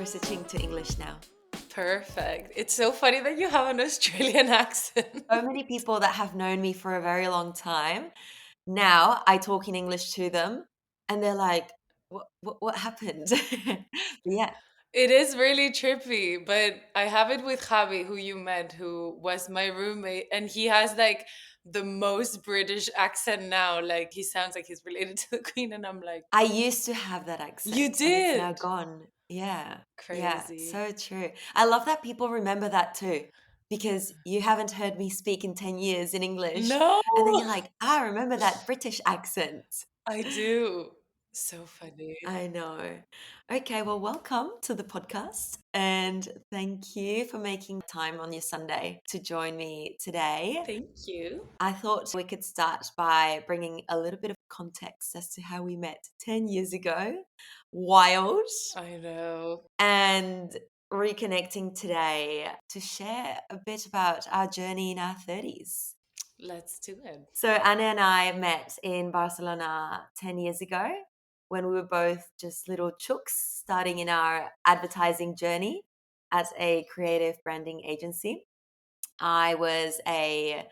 switching to English now. Perfect. It's so funny that you have an Australian accent. So many people that have known me for a very long time, now I talk in English to them and they're like, what happened? Yeah, It is really trippy, but I have it with Javi, who you met, who was my roommate, and he has like the most British accent now. Like he sounds like he's related to the Queen, and I'm like, I used to have that you accent and it's now did. gone. Yeah, yeah, Crazy. so true. I love that people remember that too, because you haven't heard me speak in 10 years in English. No, And then you're like, I remember that British accent. I do. So funny. I know. Okay, well, welcome to the podcast. And thank you for making time on your Sunday to join me today. Thank you. I thought we could start by bringing a little bit of context as to how we met 10 years ago. Wild. I know. And reconnecting today to share a bit about our journey in our 30s. Let's do it. So Anna and I met in Barcelona 10 years ago when we were both just little chooks starting in our advertising journey at a creative branding agency. I was a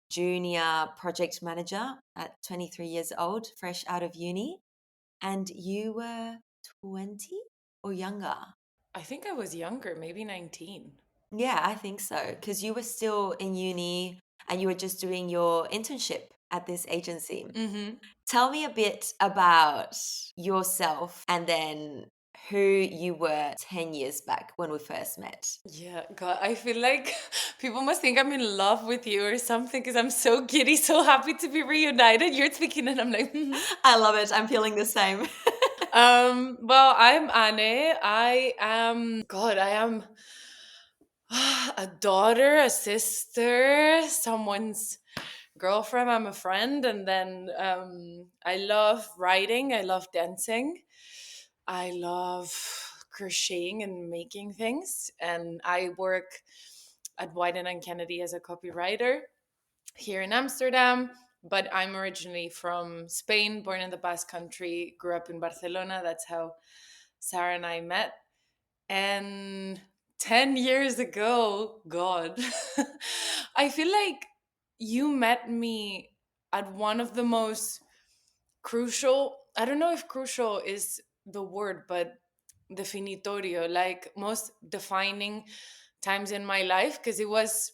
junior project manager at 23 years old, fresh out of uni, and you were 20 or younger. I think I was younger, maybe 19. Yeah, I think so. Because you were still in uni and you were just doing your internship at this agency. Mm-hmm. Tell me a bit about yourself and then who you were 10 years back when we first met. Yeah, God, I feel like people must think I'm in love with you or something because I'm so giddy, so happy to be reunited. You're speaking, and I'm like, mhm. I love it. I'm feeling the same. Well, I'm Anne. I am, God, I am a daughter, a sister, someone's girlfriend. I'm a friend, and then I love writing. I love dancing. I love crocheting and making things, and I work at Wyden and Kennedy as a copywriter here in Amsterdam. But I'm originally from Spain, born in the Basque Country, grew up in Barcelona. That's how Sarah and I met. And 10 years ago, God, I feel like you met me at one of the most crucial, I don't know if crucial is the word, but definitorio, like most defining times in my life, because it was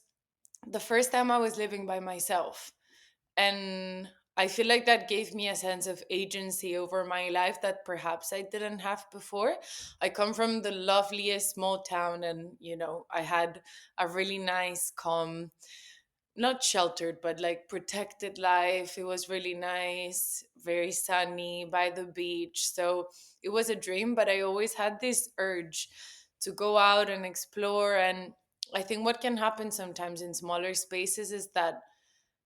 the first time I was living by myself. And I feel like that gave me a sense of agency over my life that perhaps I didn't have before. I come from the loveliest small town, and I had a really nice, calm, not sheltered, but like protected life. It was really nice, very sunny by the beach. So it was a dream, but I always had this urge to go out and explore. And I think what can happen sometimes in smaller spaces is that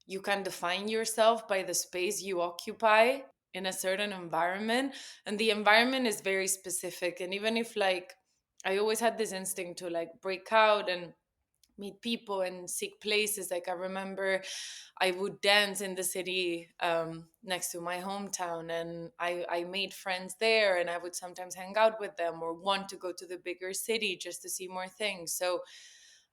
you can define yourself by the space you occupy in a certain environment, and the environment is very specific. And even if, like, I always had this instinct to like break out and meet people and seek places. Like, I remember I would dance in the city next to my hometown, and I made friends there, and I would sometimes hang out with them or want to go to the bigger city just to see more things. So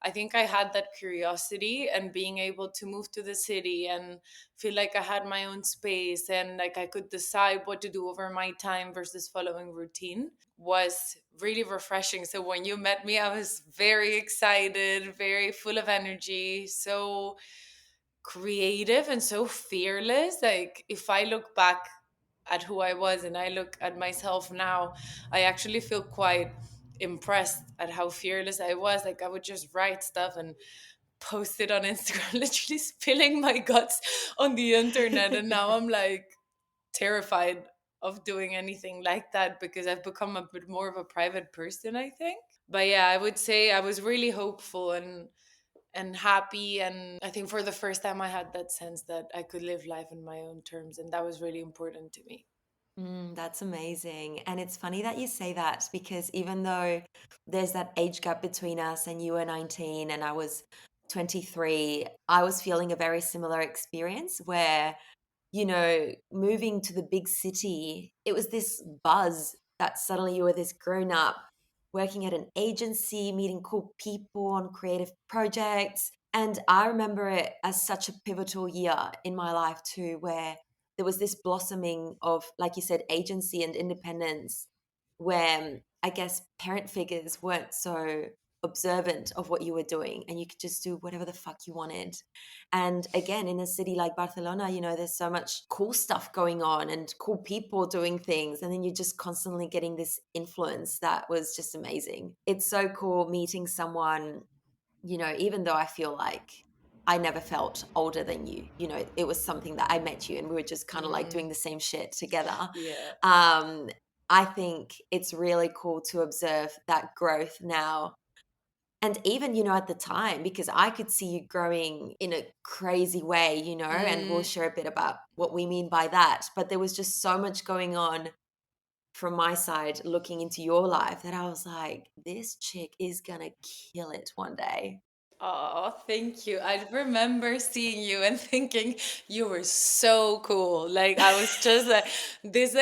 I think I had that curiosity, and being able to move to the city and feel like I had my own space and like I could decide what to do over my time versus following routine was really refreshing. So when you met me, I was very excited, very full of energy, so creative and so fearless. Like, if I look back at who I was and I look at myself now, I actually feel quite impressed at how fearless I was. Like, I would just write stuff and post it on Instagram, literally spilling my guts on the internet. And now I'm like terrified of doing anything like that because I've become a bit more of a private person, I think. But yeah, I would say I was really hopeful and happy, and I think for the first time I had that sense that I could live life in my own terms, and that was really important to me. That's amazing. And it's funny that you say that because even though there's that age gap between us and you were 19 and I was 23, I was feeling a very similar experience where, moving to the big city, it was this buzz that suddenly you were this grown up working at an agency, meeting cool people on creative projects. And I remember it as such a pivotal year in my life too, where there was this blossoming of, like you said, agency and independence, where I guess parent figures weren't so observant of what you were doing and you could just do whatever the fuck you wanted. And again, in a city like Barcelona, there's so much cool stuff going on and cool people doing things. And then you're just constantly getting this influence that was just amazing. It's so cool meeting someone, even though I feel like I never felt older than you, it was something that I met you and we were just kind of like Mm, doing the same shit together. yeah. Um, I think it's really cool to observe that growth now. And even, at the time, because I could see you growing in a crazy way, and we'll Mm. share a bit about what we mean by that. But there was just so much going on from my side looking into your life that I was like, this chick is gonna kill it one day. Oh, thank you. I remember seeing you and thinking you were so cool. Like I was just like this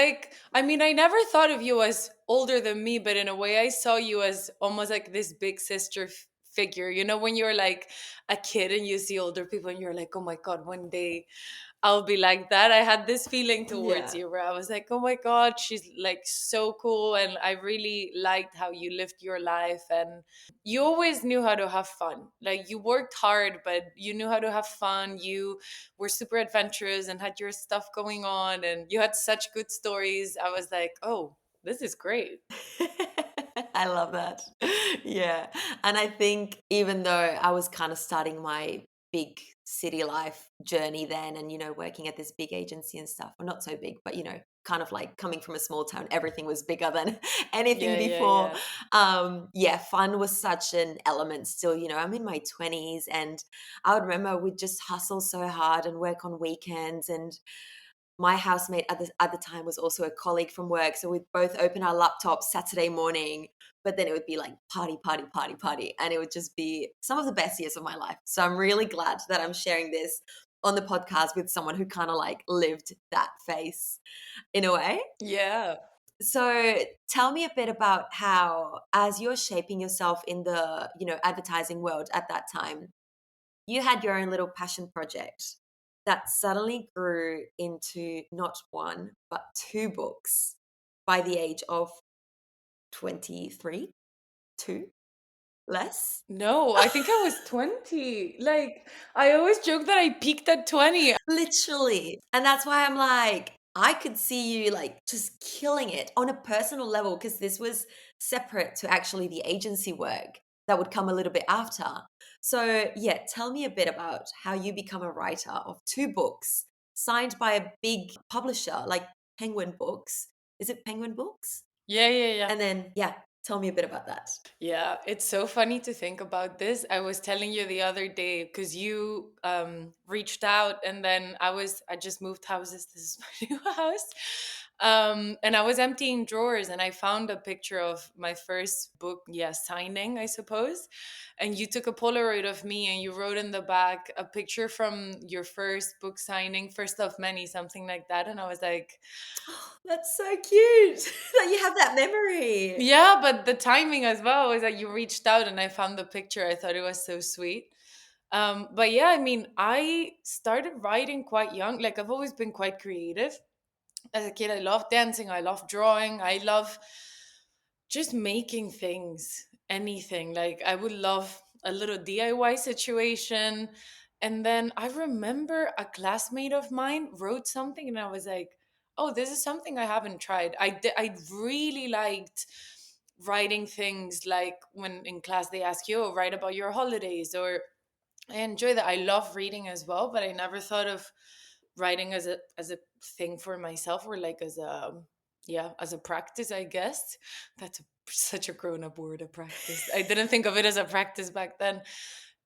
I mean, I never thought of you as older than me, but in a way I saw you as almost like this big sister figure. You know, when you're like a kid and you see older people and you're like, "Oh my God, one day I'll be like that." I had this feeling towards Yeah. you where I was like, "Oh my God, she's like so cool." And I really liked how you lived your life. And you always knew how to have fun. Like you worked hard, but you knew how to have fun. You were super adventurous and had your stuff going on. And you had such good stories. I was like, oh, this is great. I love that. Yeah. And I think even though I was kind of starting my big city life journey then and, working at this big agency and stuff, well, not so big, but, kind of like coming from a small town, everything was bigger than anything Yeah, yeah, before. yeah. Yeah, fun was such an element still. I'm in my 20s and I would remember we'd just hustle so hard and work on weekends. And my housemate at the time was also a colleague from work, so we'd both open our laptops Saturday morning, but then it would be like party, party, party, party, and it would just be some of the best years of my life. So I'm really glad that I'm sharing this on the podcast with someone who kind of like lived that phase in a way. Yeah. So tell me a bit about how, as you're shaping yourself in the, advertising world at that time, you had your own little passion project that suddenly grew into not one, but two books by the age of 23, two less. No, I think I was 20. Like, I always joke that I peaked at 20. Literally. And that's why I'm like, I could see you like just killing it on a personal level because this was separate to actually the agency work that would come a little bit after. So, yeah, tell me a bit about how you become a writer of two books signed by a big publisher like Penguin Books. Is it Penguin Books? Yeah, yeah, yeah. And then, yeah, tell me a bit about that. Yeah, it's so funny to think about this. I was telling you the other day because you reached out, and then I just moved houses. This is my new house. And I was emptying drawers, and I found a picture of my first book, yeah, signing, I suppose. And you took a Polaroid of me, and you wrote in the back a picture from your first book signing, first of many, something like that. And I was like, That's so cute that you have that memory. yeah, but the timing as well is that you reached out and I found the picture. I thought it was so sweet. But yeah, I mean, I started writing quite young. Like I've always been quite creative. As a kid, I love dancing, I love drawing, I love just making things, anything. Like I would love a little DIY situation. And then I remember a classmate of mine wrote something and I was like, oh, this is something I haven't tried. I really liked writing things like when in class they ask you, oh, write about your holidays, or I enjoy that. I love reading as well, but I never thought of writing as a thing for myself, or like as a, yeah, as a practice, I guess. That's such a grown up word, a practice. I didn't think of it as a practice back then.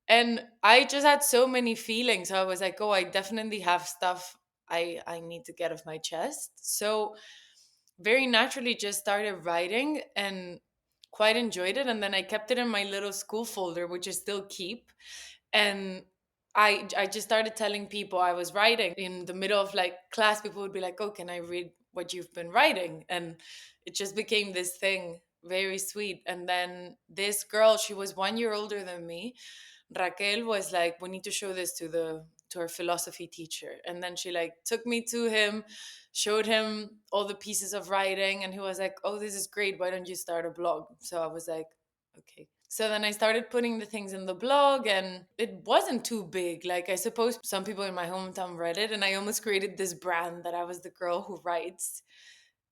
And I just had so many feelings. So I was like, oh, I definitely have stuff I need to get off my chest. So very naturally just started writing and quite enjoyed it. And then I kept it in my little school folder, which I still keep. And I just started telling people I was writing. In the middle of like class, people would be like, oh, can I read what you've been writing? And it just became this thing. very sweet. And then this girl, she was 1 year older than me. Raquel was like, we need to show this to our philosophy teacher. And then she like took me to him, showed him all the pieces of writing, and he was like, oh, this is great, why don't you start a blog? So I was like, okay. So then I started putting the things in the blog, and it wasn't too big. Like, I suppose some people in my hometown read it, and I almost created this brand that I was the girl who writes.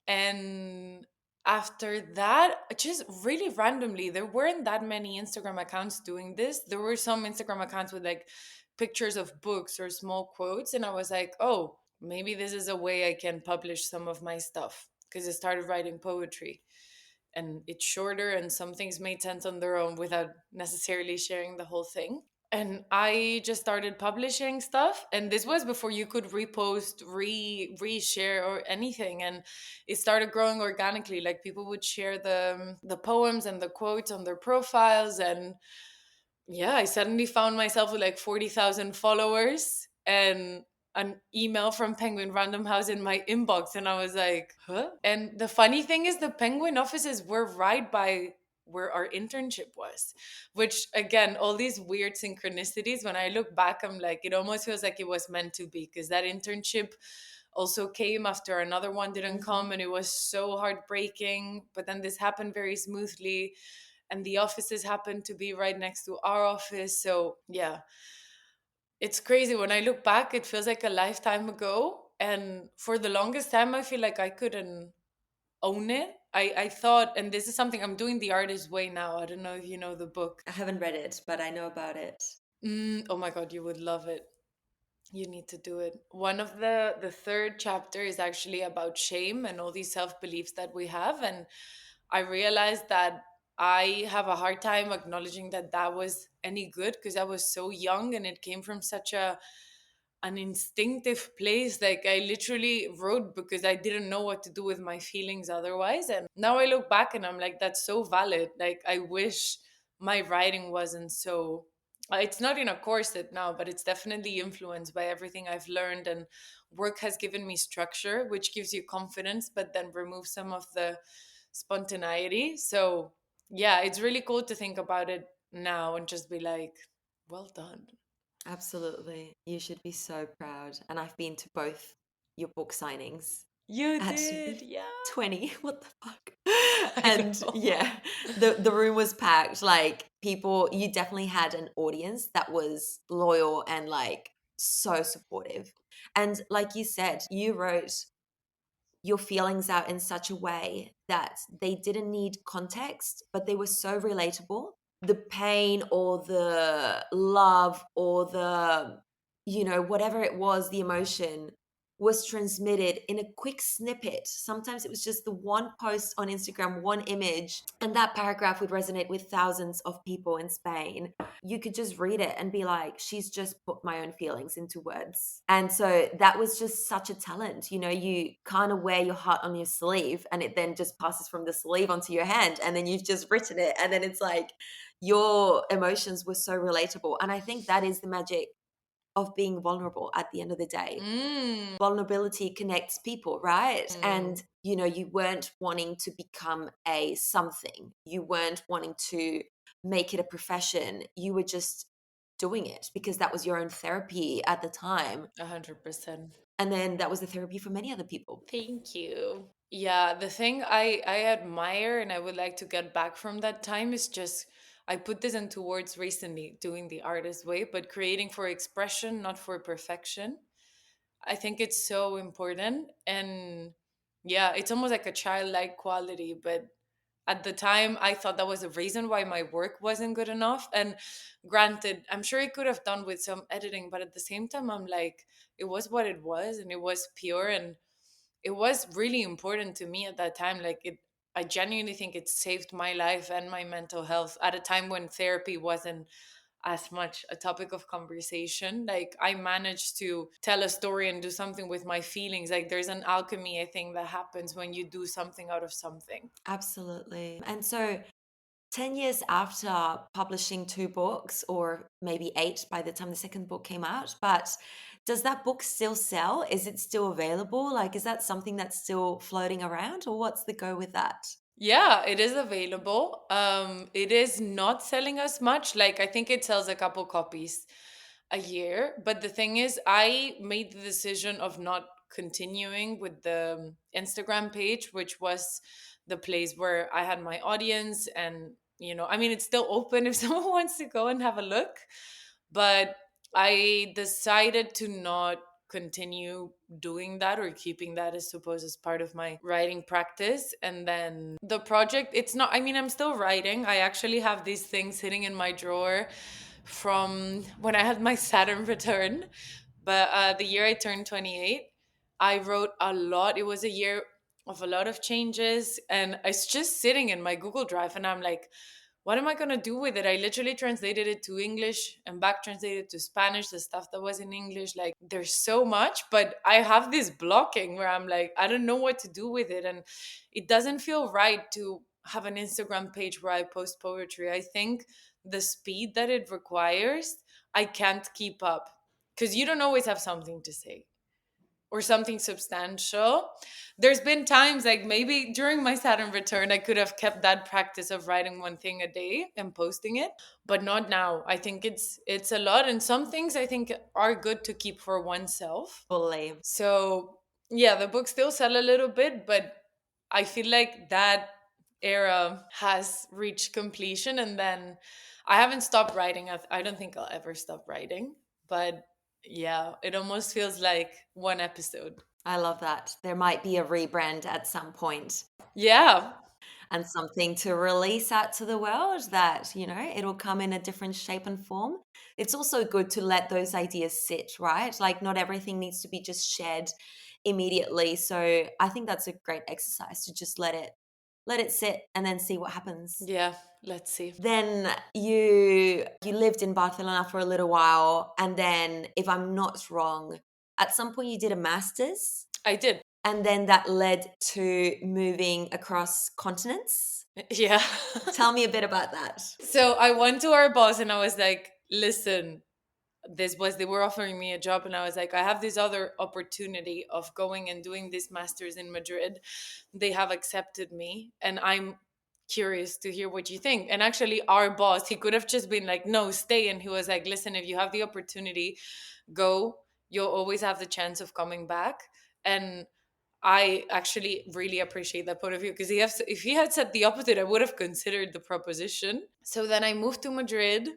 And after that, just really randomly, there weren't that many Instagram accounts doing this. There were some Instagram accounts with like pictures of books or small quotes. And I was like, oh, maybe this is a way I can publish some of my stuff, because I started writing poetry and it's shorter and some things made sense on their own without necessarily sharing the whole thing. And I just started publishing stuff, and this was before you could repost, reshare or anything. And it started growing organically. Like, people would share the poems and the quotes on their profiles. And yeah, I suddenly found myself with like 40,000 followers and an email from Penguin Random House in my inbox. And I was like, huh? And the funny thing is, the Penguin offices were right by where our internship was, which again, all these weird synchronicities. When I look back, I'm like, it almost feels like it was meant to be, because that internship also came after another one didn't Hmm. come, and it was so heartbreaking. But then this happened very smoothly, and the offices happen to be right next to our office. So yeah, it's crazy. When I look back, it feels like a lifetime ago. And for the longest time, I feel like I couldn't own it. I thought, and this is something I'm doing the artist way now. I don't know if you know the book. I haven't read it, but I know about it. Oh my God, you would love it. You need to do it. One of the third chapter is actually about shame and all these self-beliefs that we have. And I realized that I have a hard time acknowledging that that was any good, because I was so young and it came from such a an instinctive place. Like, I literally wrote because I didn't know what to do with my feelings otherwise. And now I look back and I'm like, that's so valid. Like, I wish my writing wasn't so, it's not in a corset now, but it's definitely influenced by everything I've learned. And work has given me structure, which gives you confidence, but then removes some of the spontaneity. So yeah, it's really cool to think about it now and just be like, well done. Absolutely. You should be so proud. And I've been to both your book signings You at did, yeah. 20. What the fuck? I And know. yeah, the room was packed. Like, people, you definitely had an audience that was loyal and like so supportive. And like you said, you wrote your feelings out in such a way that they didn't need context, but they were so relatable. The pain or the love or the, whatever it was, the emotion was transmitted in a quick snippet. Sometimes it was just the one post on Instagram, one image, and that paragraph would resonate with thousands of people in Spain. You could just read it and be like, she's just put my own feelings into words. And so that was just such a talent. You kind of wear your heart on your sleeve and it then just passes from the sleeve onto your hand. And then you've just written it. And then it's like your emotions were so relatable. And I think that is the magic of being vulnerable at the end of the day. Mm. Vulnerability connects people, right? Mm. And you weren't wanting to become a something. You weren't wanting to make it a profession. You were just doing it because that was your own therapy at the time. 100%. And then that was the therapy for many other people. Thank you. Yeah, the thing I admire and I would like to get back from that time is just, I put this into words recently, doing the artist way, but creating for expression, not for perfection. I think it's so important. And yeah, it's almost like a childlike quality. But at the time, I thought that was the reason why my work wasn't good enough. And granted, I'm sure it could have done with some editing, but at the same time, I'm like, it was what it was and it was pure. And it was really important to me at that time. Like, I genuinely think it saved my life and my mental health at a time when therapy wasn't as much a topic of conversation. Like, I managed to tell a story and do something with my feelings. Like, there's an alchemy, I think, that happens when you do something out of something. Absolutely. And so 10 years after publishing two books, or maybe eight by the time the second book came out, but does that book still sell? Is it still available? Like, is that something that's still floating around, or what's the go with that? Yeah, it is available. It is not selling as much. Like I think it sells a couple copies a year. But the thing is, I made the decision of not continuing with the Instagram page, which was the place where I had my audience. And, I mean, it's still open if someone wants to go and have a look. But I decided to not continue doing that or keeping that, as suppose, as part of my writing practice. And then the project, it's not, I mean, I'm still writing. I actually have these things sitting in my drawer from when I had my Saturn return. But the year I turned 28, I wrote a lot. It was a year of a lot of changes, and it's just sitting in my Google Drive. And I'm like, what am I going to do with it? I literally translated it to English and back translated to Spanish, the stuff that was in English. Like, there's so much, but I have this blocking where I'm like, I don't know what to do with it. And it doesn't feel right to have an Instagram page where I post poetry. I think the speed that it requires, I can't keep up because you don't always have something to say or something substantial. There's been times like maybe during my Saturn return, I could have kept that practice of writing one thing a day and posting it, but not now. I think it's a lot, and some things I think are good to keep for oneself. Fully. So yeah, the books still sell a little bit, but I feel like that era has reached completion, and then I haven't stopped writing. I don't think I'll ever stop writing, but yeah, it almost feels like one episode. I love that. There might be a rebrand at some point Yeah. and something to release out to the world that, it'll come in a different shape and form. It's also good to let those ideas sit, right? Like not everything needs to be just shared immediately. So I think that's a great exercise to just let it sit and then see what happens. Yeah, let's see. Then you lived in Barcelona for a little while, and then if I'm not wrong, at some point you did a master's, I did. and then that led to moving across continents. Yeah. Tell me a bit about that. So I went to our boss and I was like, listen, they were offering me a job, and I was like, I have this other opportunity of going and doing this masters in Madrid. They have accepted me, and I'm curious to hear what you think. And actually, our boss, he could have just been like, no, stay. And he was like, listen, if you have the opportunity, go. You'll always have the chance of coming back. And I actually really appreciate that point of view, because if he had said the opposite, I would have considered the proposition. So then I moved to Madrid,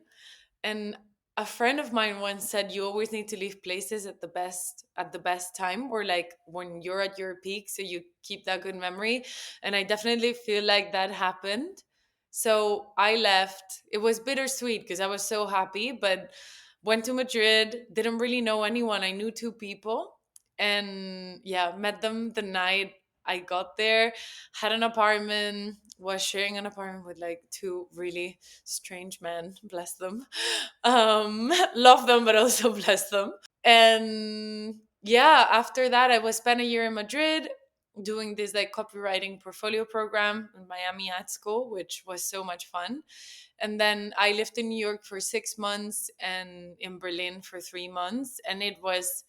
and a friend of mine once said you always need to leave places at the best time, or like when you're at your peak, so you keep that good memory. And I definitely feel like that happened. So I left. It was bittersweet because I was so happy, but went to Madrid, didn't really know anyone. I knew two people, and yeah, met them the night I got there, had an apartment, was sharing an apartment with like two really strange men, bless them. Love them, but also bless them. And yeah, after that, I was spent a year in Madrid doing this like copywriting portfolio program in Miami at school, which was so much fun. And then I lived in New York for 6 months and in Berlin for 3 months, and it was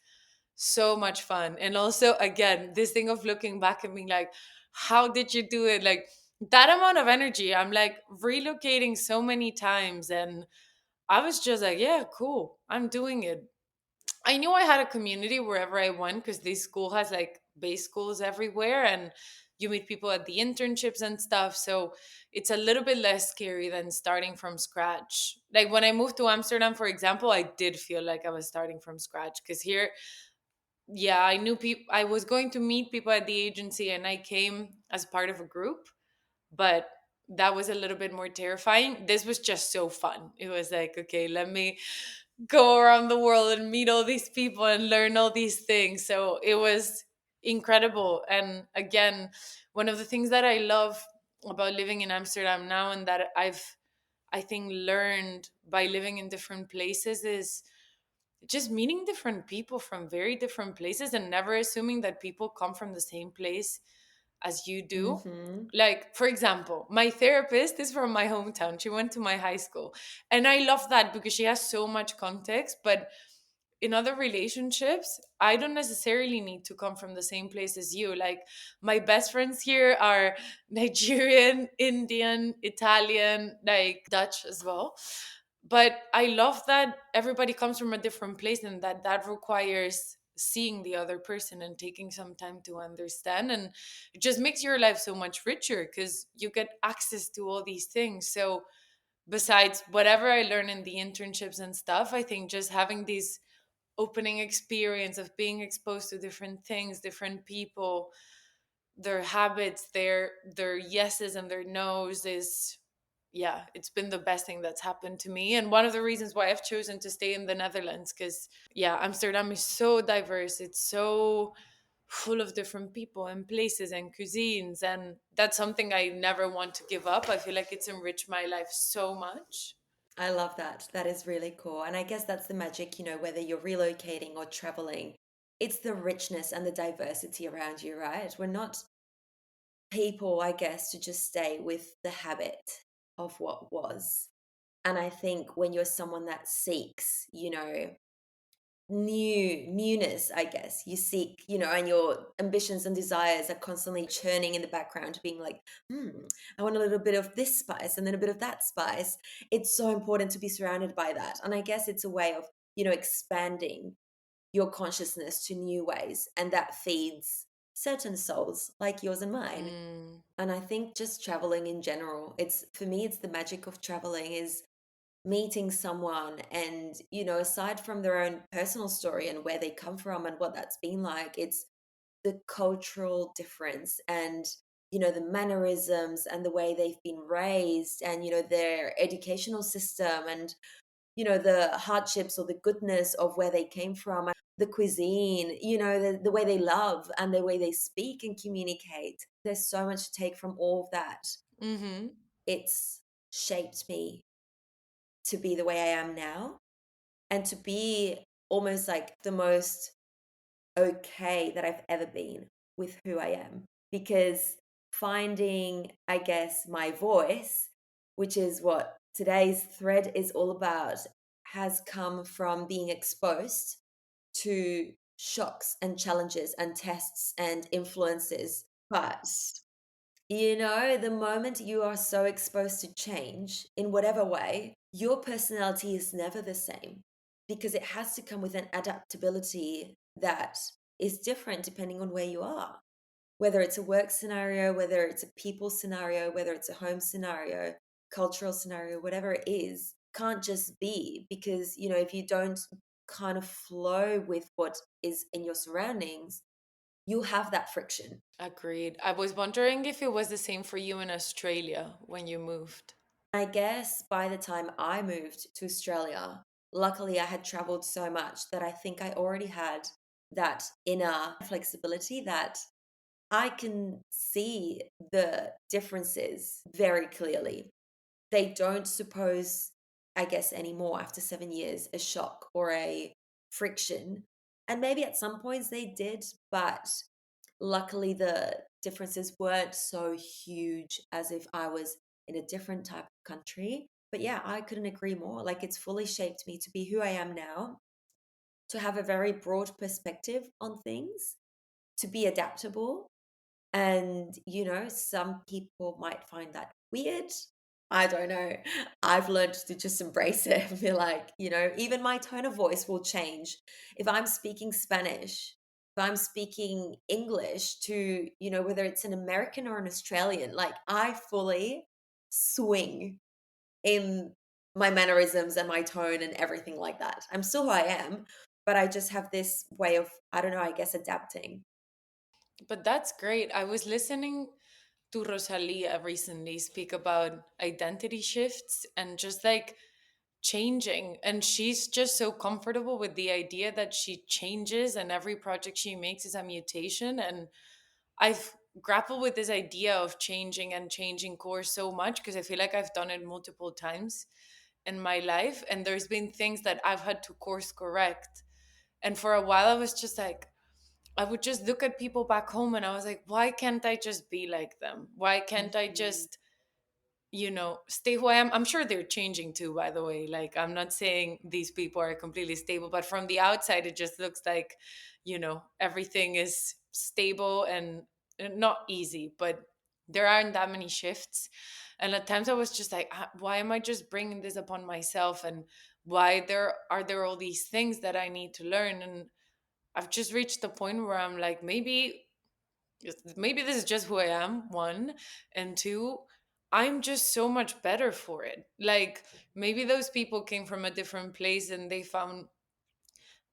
so much fun. And also, again, this thing of looking back and being like, how did you do it? Like that amount of energy. I'm like relocating so many times, and I was just like, yeah, cool. I'm doing it. I knew I had a community wherever I went because this school has like base schools everywhere, and you meet people at the internships and stuff. So it's a little bit less scary than starting from scratch. Like when I moved to Amsterdam, for example, I did feel like I was starting from scratch because here, yeah, I knew people, I was going to meet people at the agency, and I came as part of a group, but that was a little bit more terrifying. This was just so fun. It was like, okay, let me go around the world and meet all these people and learn all these things. So it was incredible. And again, one of the things that I love about living in Amsterdam now, and that I think learned by living in different places, is just meeting different people from very different places and never assuming that people come from the same place as you do. Mhm. Like, for example, my therapist is from my hometown. She went to my high school. And I love that because she has so much context. But in other relationships, I don't necessarily need to come from the same place as you. Like, my best friends here are Nigerian, Indian, Italian, like Dutch as well. But I love that everybody comes from a different place, and that requires seeing the other person and taking some time to understand. And it just makes your life so much richer because you get access to all these things. So besides whatever I learn in the internships and stuff, I think just having these opening experience of being exposed to different things, different people, their habits, their yeses and their nos is, yeah, it's been the best thing that's happened to me, and one of the reasons why I've chosen to stay in the Netherlands, because yeah, Amsterdam is so diverse, it's so full of different people and places and cuisines, and that's something I never want to give up. I feel like it's enriched my life so much. I love that. That is really cool. And I guess that's the magic, whether you're relocating or traveling, it's the richness and the diversity around you, right? We're not people, I guess, to just stay with the habit of what was. And I think when you're someone that seeks, newness, I guess, you seek, and your ambitions and desires are constantly churning in the background, being like, I want a little bit of this spice and then a bit of that spice. It's so important to be surrounded by that. And I guess it's a way of, expanding your consciousness to new ways. And that feeds certain souls like yours and mine. Mm, And I think just traveling in general, it's for me, it's the magic of traveling is meeting someone and, aside from their own personal story and where they come from and what that's been like, it's the cultural difference and, the mannerisms and the way they've been raised and, their educational system and, the hardships or the goodness of where they came from, the cuisine, the way they love and the way they speak and communicate. There's so much to take from all of that. mm-hmm. It's shaped me to be the way I am now and to be almost like the most okay that I've ever been with who I am. Because finding, I guess, my voice, which is what today's thread is all about, has come from being exposed to shocks and challenges and tests and influences. But the moment you are so exposed to change in whatever way, your personality is never the same because it has to come with an adaptability that is different depending on where you are. Whether it's a work scenario, whether it's a people scenario, whether it's a home scenario, cultural scenario, whatever it is, can't just be because, if you don't kind of flow with what is in your surroundings, you'll have that friction. Agreed. I was wondering if it was the same for you in Australia when you moved. I guess by the time I moved to Australia, luckily I had traveled so much that I think I already had that inner flexibility that I can see the differences very clearly. They don't suppose, I guess, anymore after 7 years, a shock or a friction. And maybe at some points they did, but luckily the differences weren't so huge as if I was in a different type of country. But yeah, I couldn't agree more. Like it's fully shaped me to be who I am now, to have a very broad perspective on things, to be adaptable, and, some people might find that weird. I don't know. I've learned to just embrace it and be like, even my tone of voice will change. If I'm speaking Spanish, if I'm speaking English to, whether it's an American or an Australian, like I fully swing in my mannerisms and my tone and everything like that. I'm still who I am, but I just have this way of, I don't know, I guess adapting. But that's great. I was listening to Rosalia recently speak about identity shifts and just like changing. And she's just so comfortable with the idea that she changes and every project she makes is a mutation. And I've grappled with this idea of changing and changing course so much because I feel like I've done it multiple times in my life. And there's been things that I've had to course correct. And for a while, I was just like, I would just look at people back home and I was like, why can't I just be like them? Why can't I Mhm. just stay who I am. I'm sure they're changing too, by the way. Like, I'm not saying these people are completely stable, but from the outside, it just looks like, everything is stable and not easy, but there aren't that many shifts. And at times I was just like, why am I just bringing this upon myself? And why there all these things that I need to learn? And I've just reached the point where I'm like, maybe this is just who I am, one, and two, I'm just so much better for it. Like, maybe those people came from a different place and they found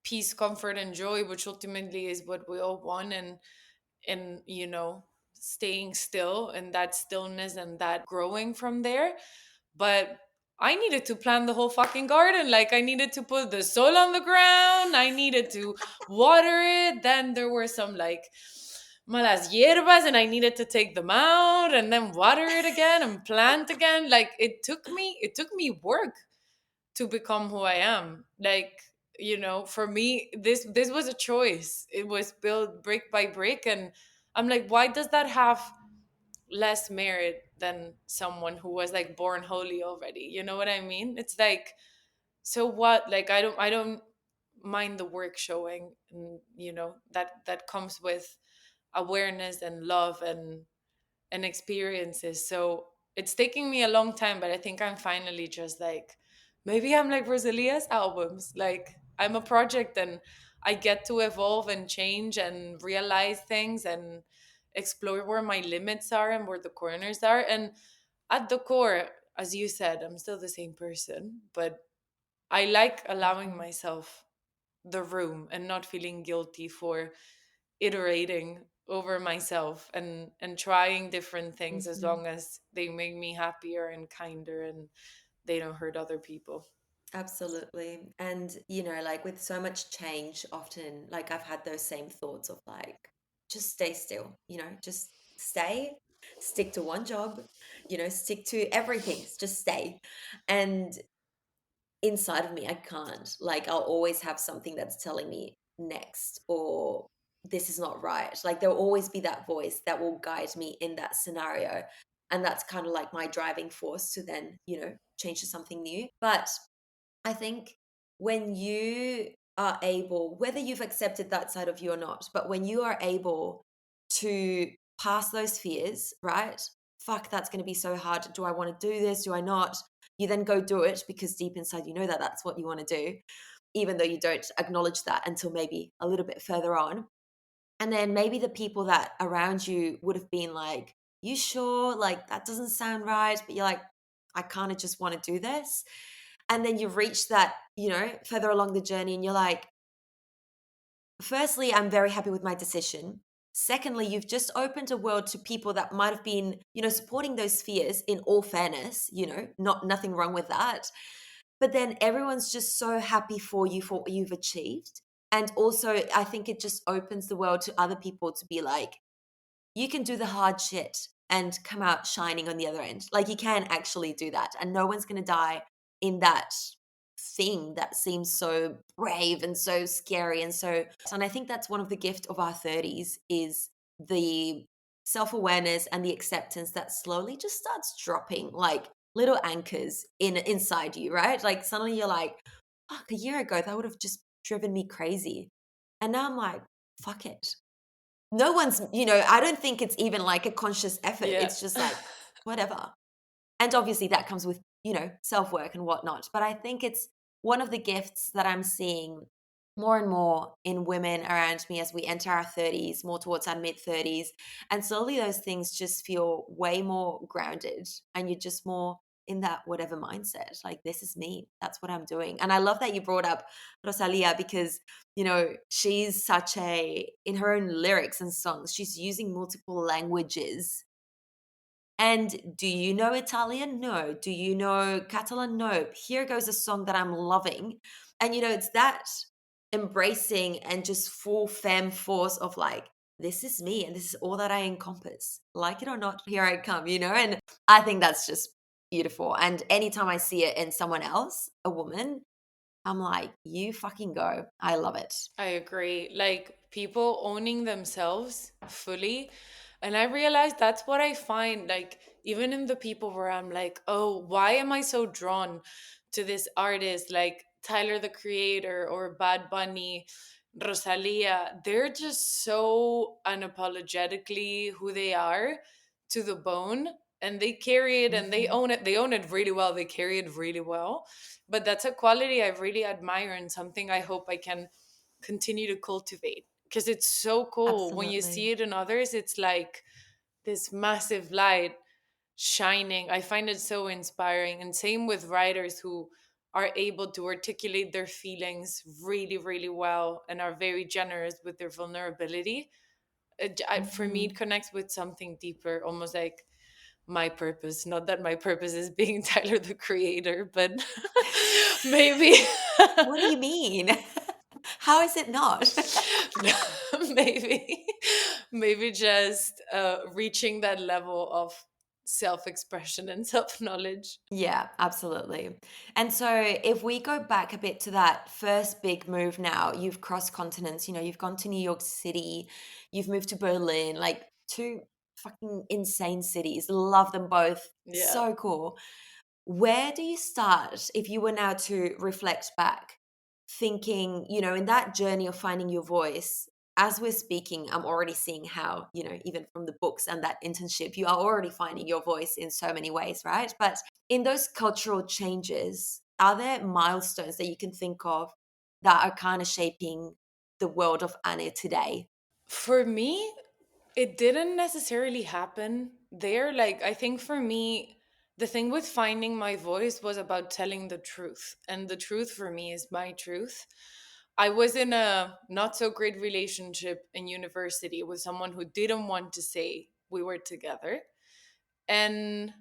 peace, comfort, and joy, which ultimately is what we all want. And staying still and that stillness and that growing from there. But I needed to plant the whole fucking garden. Like, I needed to put the soil on the ground. I needed to water it. Then there were some like malas hierbas, and I needed to take them out and then water it again and plant again. Like, it took me work to become who I am. Like, for me, this was a choice. It was built brick by brick, and I'm like, why does that have less merit than someone who was like born holy already? You know what I mean? It's like, so what? Like, I don't mind the work showing, and that comes with awareness and love and experiences. So it's taking me a long time, but I think I'm finally just like, maybe I'm like Rosalia's albums. Like, I'm a project, and I get to evolve and change and realize things and explore where my limits are and where the corners are. And at the core, as you said, I'm still the same person, but I like allowing Mhm. myself the room and not feeling guilty for iterating over myself and trying different things, as Mhm. long as they make me happier and kinder and they don't hurt other people. Absolutely. And, like with so much change, often, like I've had those same thoughts of like, just stay still, just stay, stick to one job, stick to everything, just stay. And inside of me, I can't. Like, I'll always have something that's telling me next or this is not right. Like, there'll always be that voice that will guide me in that scenario. And that's kind of like my driving force to then, change to something new. But I think when you are able, whether you've accepted that side of you or not, but when you are able to pass those fears, right? Fuck, that's going to be so hard. Do I want to do this? Do I not? You then go do it because deep inside you know that that's what you want to do, even though you don't acknowledge that until maybe a little bit further on. And then maybe the people that around you would have been like, you sure? Like, that doesn't sound right. But you're like, I kind of just want to do this. And then you reach that, further along the journey and you're like, firstly, I'm very happy with my decision. Secondly, you've just opened a world to people that might have been, supporting those fears in all fairness, not nothing wrong with that. But then everyone's just so happy for you for what you've achieved. And also, I think it just opens the world to other people to be like, you can do the hard shit and come out shining on the other end. Like, you can actually do that. And no one's going to die in that thing that seems so brave and so scary and I think that's one of the gift of our 30s is the self-awareness and the acceptance that slowly just starts dropping like little anchors inside you, right? Like, suddenly you're like, fuck, a year ago that would have just driven me crazy, and now I'm like, fuck it. No one's, I don't think it's even like a conscious effort. Yeah. It's just like, whatever. And obviously that comes with, self-work and whatnot. But I think it's one of the gifts that I'm seeing more and more in women around me as we enter our 30s, more towards our mid 30s. And slowly those things just feel way more grounded and you're just more in that whatever mindset. Like, this is me. That's what I'm doing. And I love that you brought up Rosalia because, she's such in her own lyrics and songs, she's using multiple languages. And do you know Italian? No. Do you know Catalan? No. Here goes a song that I'm loving. And, it's that embracing and just full femme force of like, this is me and this is all that I encompass. Like it or not, here I come, And I think that's just beautiful. And anytime I see it in someone else, a woman, I'm like, you fucking go. I love it. I agree. Like, people owning themselves fully. And I realized that's what I find, like, even in the people where I'm like, oh, why am I so drawn to this artist like Tyler the Creator or Bad Bunny, Rosalia? They're just so unapologetically who they are, to the bone. And they carry it and they Mhm. own it. They own it really well. They carry it really well. But that's a quality I really admire and something I hope I can continue to cultivate, because it's so cool when you Absolutely. see it in others. It's like this massive light shining. I find it so inspiring. And same with writers who are able to articulate their feelings really, really well and are very generous with their vulnerability. For me, it Mhm. connects with something deeper, almost like my purpose. Not that my purpose is being Tyler the Creator, but maybe. What do you mean? How is it not? maybe maybe just reaching that level of self-expression and self-knowledge. Yeah, absolutely. And so if we go back a bit to that first big move now, you've crossed continents, you've gone to New York City, you've moved to Berlin, like two fucking insane cities. Love them both. Yeah. So cool. Where do you start if you were now to reflect back, thinking, in that journey of finding your voice? As we're speaking, I'm already seeing how, even from the books and that internship, you are already finding your voice in so many ways, right? But in those cultural changes, are there milestones that you can think of that are kind of shaping the world of Anne today? For me, it didn't necessarily happen there. Like, I think for me, the thing with finding my voice was about telling the truth. And the truth for me is my truth. I was in a not so great relationship in university with someone who didn't want to say we were together. And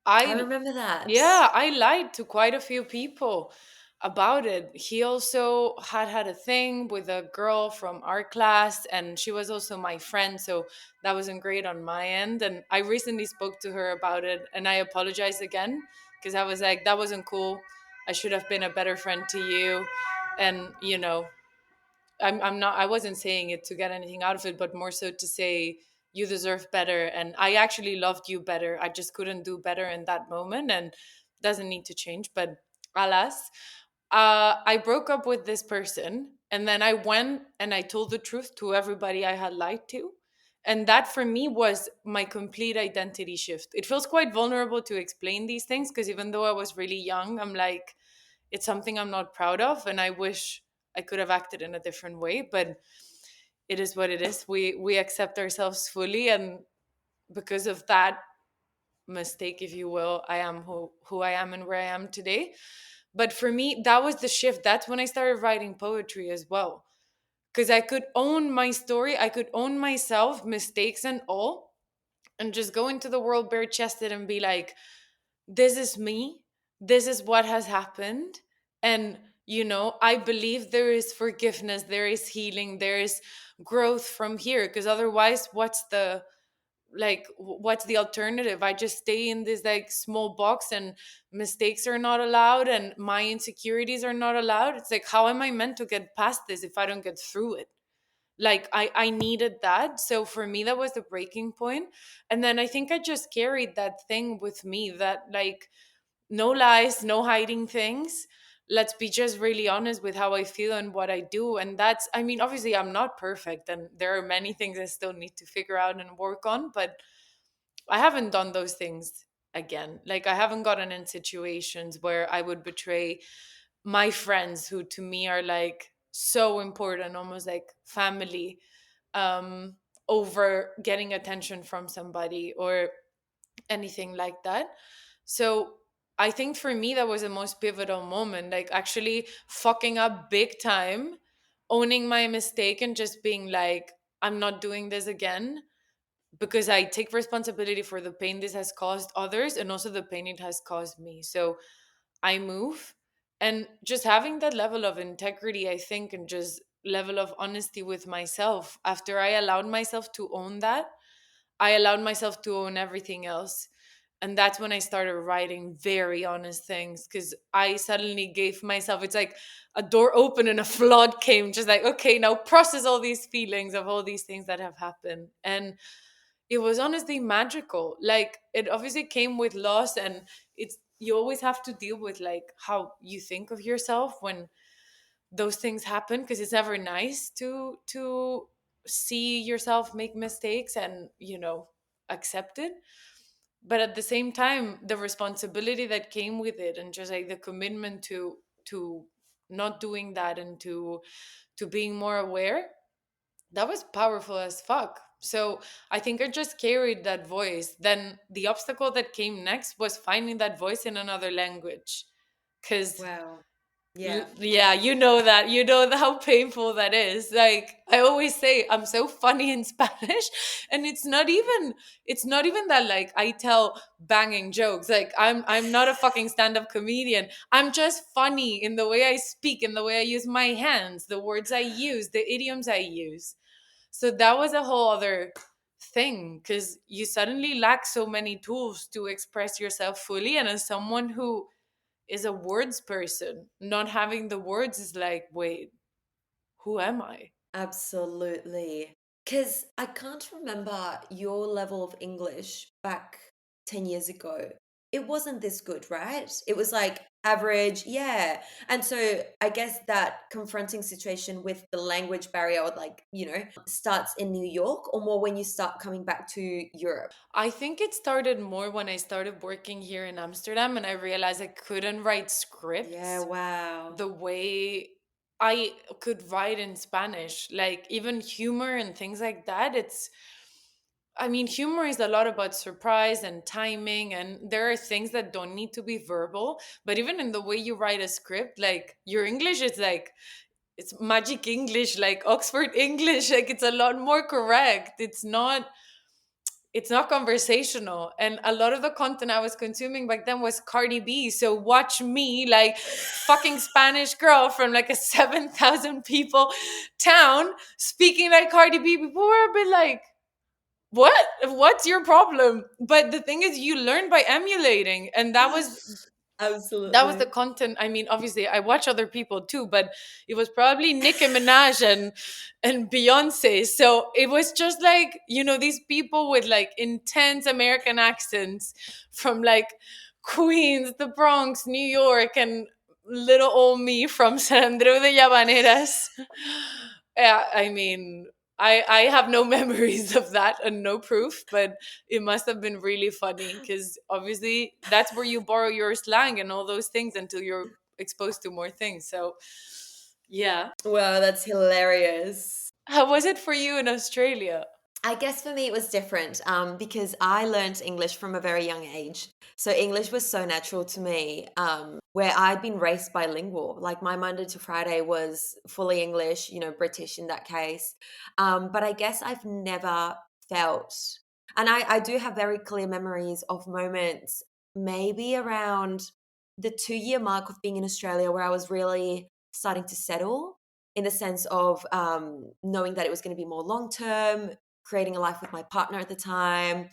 I I, remember that. yeah, I lied to quite a few people about it. He also had a thing with a girl from our class, and she was also my friend, so that wasn't great on my end. And I recently spoke to her about it, and I apologized again because I was like, that wasn't cool. I should have been a better friend to you. And, I'm not, I wasn't saying it to get anything out of it, but more so to say you deserve better. And I actually loved you better. I just couldn't do better in that moment, and doesn't need to change. But alas, I broke up with this person, and then I went and I told the truth to everybody I had lied to. And that for me was my complete identity shift. It feels quite vulnerable to explain these things because even though I was really young, I'm like, it's something I'm not proud of, and I wish I could have acted in a different way. But it is what it is. We accept ourselves fully, and because of that mistake, if you will, I am who I am and where I am today. But for me, that was the shift. That's when I started writing poetry as well, because I could own my story, I could own myself, mistakes and all, and just go into the world bare chested and be like, this is me, this is what has happened. And I believe there is forgiveness, there is healing, there is growth from here, because otherwise what's the alternative? I just stay in this like small box, and mistakes are not allowed and my insecurities are not allowed. It's like, how am I meant to get past this if I don't get through it? Like, I needed that. So for me, that was the breaking point. And then I think I just carried that thing with me, that like, no lies, no hiding things. Let's be just really honest with how I feel and what I do. And that's, I mean, obviously I'm not perfect and there are many things I still need to figure out and work on, but I haven't done those things again. Like, I haven't gotten in situations where I would betray my friends, who to me are like so important, almost like family, um, over getting attention from somebody or anything like that. So I think for me, that was the most pivotal moment, like actually fucking up big time, owning my mistake, and just being like, I'm not doing this again, because I take responsibility for the pain this has caused others and also the pain it has caused me. So I move, and just having that level of integrity, I think, and just level of honesty with myself. After I allowed myself to own that, I allowed myself to own everything else. And that's when I started writing very honest things, because I suddenly gave myself, it's like a door opened and a flood came, just like, okay, now process all these feelings of all these things that have happened. And it was honestly magical. Like, it obviously came with loss, and it's, you always have to deal with like how you think of yourself when those things happen, because it's never nice to see yourself make mistakes and, accept it. But at the same time, the responsibility that came with it, and just like the commitment to not doing that, and to being more aware, that was powerful as fuck. So I think I just carried that voice. Then the obstacle that came next was finding that voice in another language. Because, Wow. Yeah. yeah, you know that. You know how painful that is. Like, I always say, I'm so funny in Spanish. And it's not even that like I tell banging jokes. Like, I'm not a fucking stand-up comedian. I'm just funny in the way I speak, in the way I use my hands, the words I use, the idioms I use. So that was a whole other thing, because you suddenly lack so many tools to express yourself fully. And as someone who is a words person, not having the words is like, wait, who am I? Absolutely. Because I can't remember your level of English back 10 years ago. It wasn't this good, right? It was like average, yeah. And so I guess that confronting situation with the language barrier, or like, starts in New York, or more when you start coming back to Europe. I think it started more when I started working here in Amsterdam, and I realized I couldn't write Yeah, scripts wow. the way I could write in Spanish. Like, even humor and things like that, I mean, humor is a lot about surprise and timing, and there are things that don't need to be verbal. But even in the way you write a script, like, your English is like, it's magic English, like Oxford English. Like, it's a lot more correct. It's not conversational. And a lot of the content I was consuming back then was Cardi B. So watch me, like, fucking Spanish girl from like a 7,000 people town, speaking like Cardi B. People were a bit like, what's your problem? But the thing is, you learn by emulating, and that was the Absolutely. content. I mean, obviously I watch other people too, but it was probably Nicki Minaj and Beyonce. So it was just like, these people with like intense American accents from like Queens, the Bronx, New York, and little old me from San Andreu de Llavaneras. Yeah, I mean, I have no memories of that and no proof, but it must have been really funny, because obviously that's where you borrow your slang and all those things until you're exposed to more things. So, yeah. Wow, that's hilarious. How was it for you in Australia? I guess for me it was different because I learned English from a very young age. So English was so natural to me, where I'd been raised bilingual. Like my Monday to Friday was fully English, British in that case. But I guess I've never felt, and I do have very clear memories of moments, maybe around the 2 year mark of being in Australia, where I was really starting to settle in the sense of knowing that it was going to be more long term, creating a life with my partner at the time.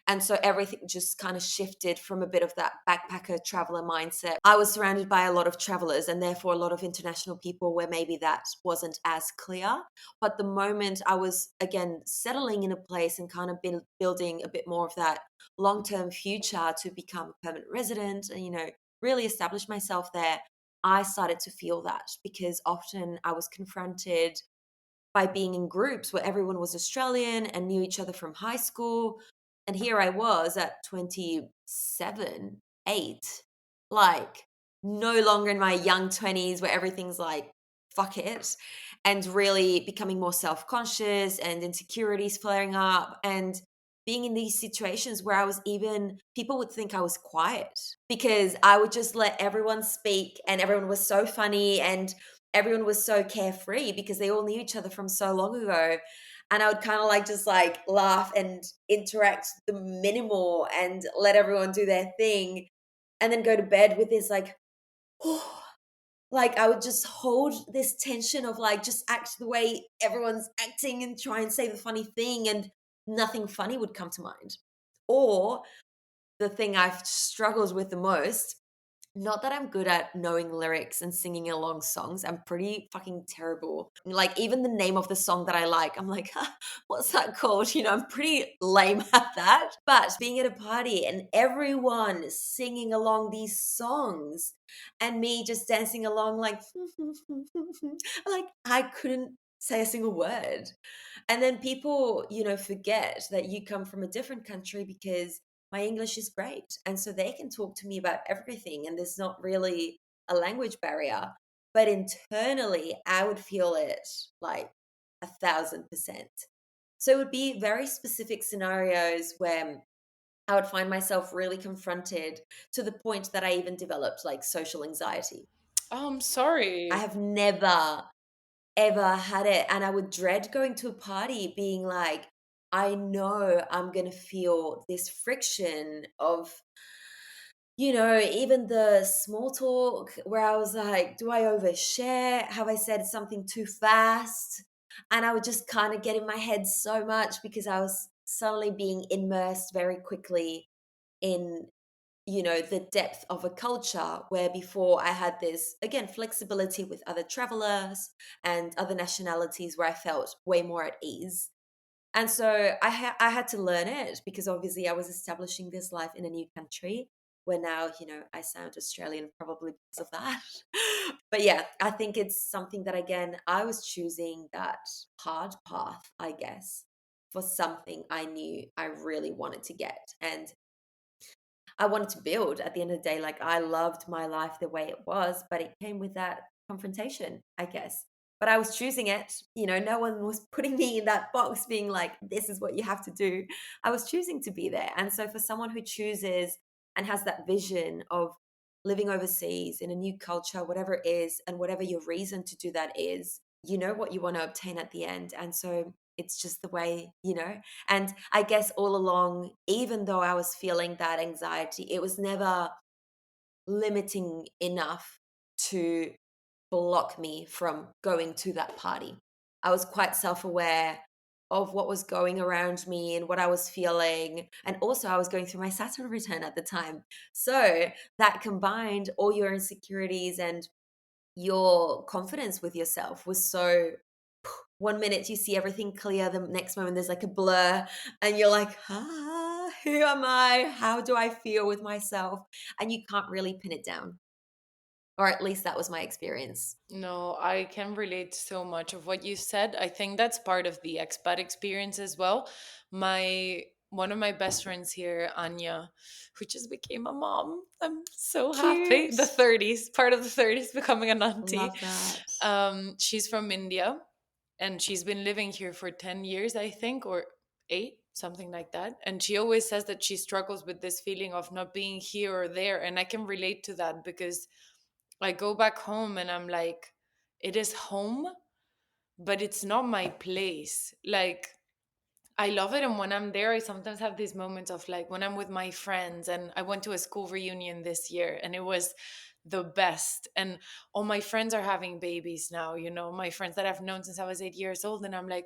And so everything just kind of shifted from a bit of that backpacker traveler mindset. I was surrounded by a lot of travelers and therefore a lot of international people where maybe that wasn't as clear. But the moment I was, again, settling in a place and kind of building a bit more of that long term future to become a permanent resident and, really establish myself there, I started to feel that because often I was confronted by being in groups where everyone was Australian and knew each other from high school. And here I was at 27, 8, like no longer in my young 20s where everything's like, fuck it, and really becoming more self conscious and insecurities flaring up. And being in these situations where people would think I was quiet because I would just let everyone speak and everyone was so funny and everyone was so carefree because they all knew each other from so long ago. And I would kind of like just like laugh and interact the minimal and let everyone do their thing and then go to bed with this like, like I would just hold this tension of like just act the way everyone's acting and try and say the funny thing and nothing funny would come to mind. Or the thing I've struggled with the most Not that I'm good at knowing lyrics and singing along songs. I'm pretty fucking terrible. Like, even the name of the song that I like, I'm like, what's that called? I'm pretty lame at that. But being at a party and everyone singing along these songs and me just dancing along, like, like I couldn't say a single word. And then people, forget that you come from a different country because my English is great. And so they can talk to me about everything, and there's not really a language barrier. But internally, I would feel it like 1,000%. So it would be very specific scenarios where I would find myself really confronted to the point that I even developed like social anxiety. Oh, I'm I sorry. have never ever had it, and I would dread going to a party being like, I know I'm going to feel this friction of, even the small talk where I was like, do I overshare? Have I said something too fast? And I would just kind of get in my head so much because I was suddenly being immersed very quickly in, the depth of a culture where before I had this, again, flexibility with other travelers and other nationalities where I felt way more at ease. And so I had to learn it because obviously I was establishing this life in a new country where now, I sound Australian probably because of that. But yeah, I think it's something that, again, I was choosing that hard path, I guess, for something I knew I really wanted to get. And I wanted to build at the end of the day. Like, I loved my life the way it was, but it came with that confrontation, I guess. But I was choosing it. No one was putting me in that box being like, this is what you have to do. I was choosing to be there. And so for someone who chooses and has that vision of living overseas in a new culture, whatever it is, and whatever your reason to do that is, you know what you want to obtain at the end. And so it's just the way, and I guess all along, even though I was feeling that anxiety, it was never limiting enough to block me from going to that party. I was quite self aware of what was going around me and what I was feeling. And also, I was going through my Saturn return at the time. So that combined all your insecurities and your confidence with yourself was so, one minute you see everything clear, the next moment there's like a blur, and you're like, who am I? How do I feel with myself? And you can't really pin it down. Or at least that was my experience. No, I can relate so much of what you said. I think that's part of the expat experience as well. My One of my best friends here, Anya, who just became a mom. I'm so happy. Cute. The 30s, part of the 30s, becoming an auntie. Love that. She's from India and she's been living here for 10 years, I think, or 8, something like that. And she always says that she struggles with this feeling of not being here or there. And I can relate to that because I go back home and I'm like, it is home, but it's not my place. Like, I love it. And when I'm there, I sometimes have these moments of like when I'm with my friends, and I went to a school reunion this year and it was the best. And all my friends are having babies now, my friends that I've known since I was 8 years old. And I'm like,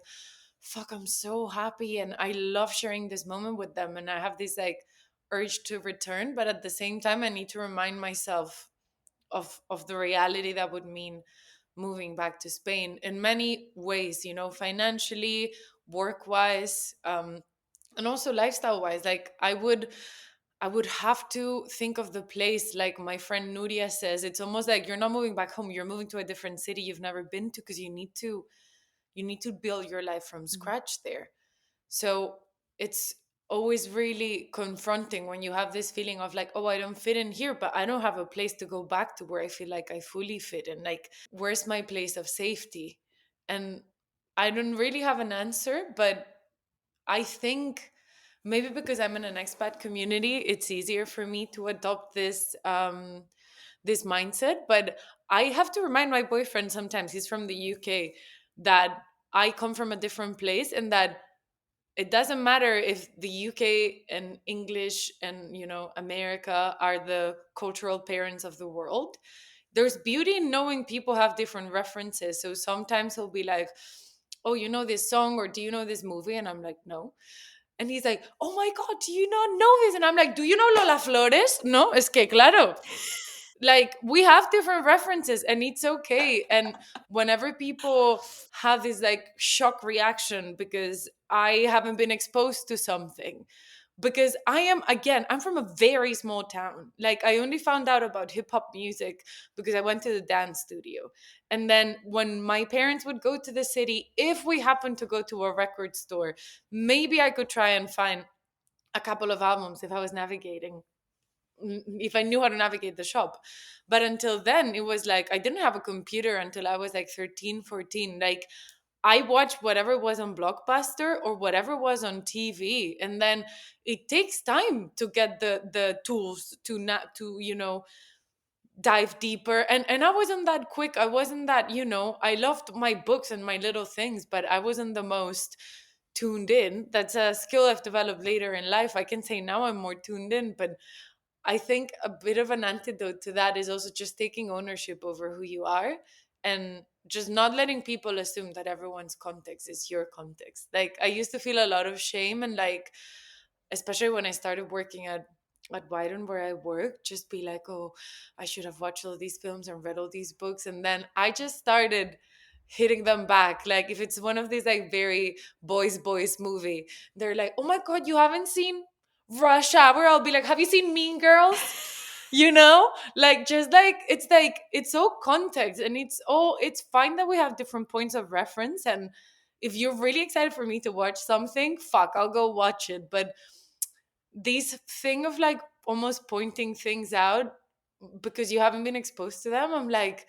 fuck, I'm so happy. And I love sharing this moment with them. And I have this like urge to return. But at the same time, I need to remind myself of the reality that would mean moving back to Spain in many ways, financially, work wise, and also lifestyle wise. Like I would have to think of the place like my friend Nuria says. It's almost like you're not moving back home, you're moving to a different city you've never been to because you need to build your life from Mm. scratch there. So it's always really confronting when you have this feeling of like, oh, I don't fit in here, but I don't have a place to go back to where I feel like I fully fit in. Like, where's my place of safety? And I don't really have an answer, but I think maybe because I'm in an expat community, it's easier for me to adopt this mindset. But I have to remind my boyfriend sometimes, he's from the UK, that I come from a different place and that it doesn't matter if the UK and English and America are the cultural parents of the world. There's beauty in knowing people have different references. So sometimes he'll be like, "Oh, you know this song or do you know this movie?" And I'm like, "No." And he's like, "Oh my god, do you not know this?" And I'm like, "Do you know Lola Flores?" No, es que claro. Like, we have different references and it's okay. And whenever people have this like shock reaction because I haven't been exposed to something, because I am, again, I'm from a very small town. Like, I only found out about hip hop music because I went to the dance studio. And then when my parents would go to the city, if we happened to go to a record store, maybe I could try and find a couple of albums if I was navigating, if I knew how to navigate the shop. But until then, it was like I didn't have a computer until I was like 13, 14. Like, I watched whatever was on Blockbuster or whatever was on TV. And then it takes time to get the tools to not to, dive deeper. And I wasn't that quick. I wasn't that, I loved my books and my little things, but I wasn't the most tuned in. That's a skill I've developed later in life. I can say now I'm more tuned in, but I think a bit of an antidote to that is also just taking ownership over who you are and just not letting people assume that everyone's context is your context. Like, I used to feel a lot of shame and, like, especially when I started working at Wyden where I work, just be like, oh, I should have watched all these films and read all these books. And then I just started hitting them back. Like, if it's one of these like very boys movie, they're like, oh my God, you haven't seen Rush Hour? I'll be like, have you seen Mean Girls? Like, just like it's all context, and it's fine that we have different points of reference. And if you're really excited for me to watch something, fuck, I'll go watch it. But this thing of like almost pointing things out because you haven't been exposed to them, I'm like,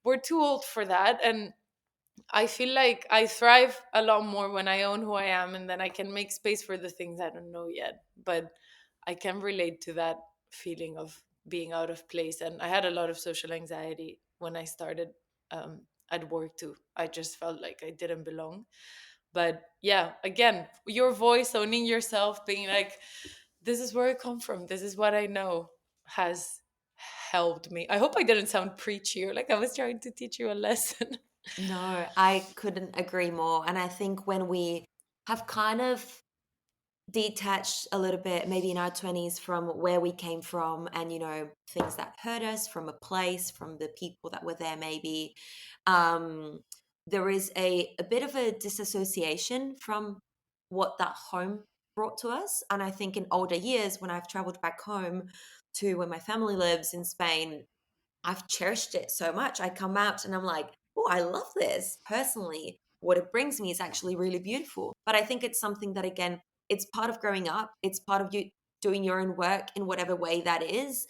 we're too old for that. And I feel like I thrive a lot more when I own who I am, and then I can make space for the things I don't know yet. But I can relate to that feeling of being out of place. And I had a lot of social anxiety when I started at work too. I just felt like I didn't belong. But yeah, again, your voice, owning yourself, being like, this is where I come from, this is what I know, has helped me. I hope I didn't sound preachy or like I was trying to teach you a lesson. No, I couldn't agree more. And I think when we have kind of detached a little bit, maybe in our 20s, from where we came from and, things that hurt us from a place, from the people that were there, maybe, um, there is a bit of a disassociation from what that home brought to us. And I think in older years, when I've traveled back home to where my family lives in Spain, I've cherished it so much. I come out and I'm like, oh, I love this. Personally, what it brings me is actually really beautiful. But I think it's something that, again, it's part of growing up. It's part of you doing your own work in whatever way that is.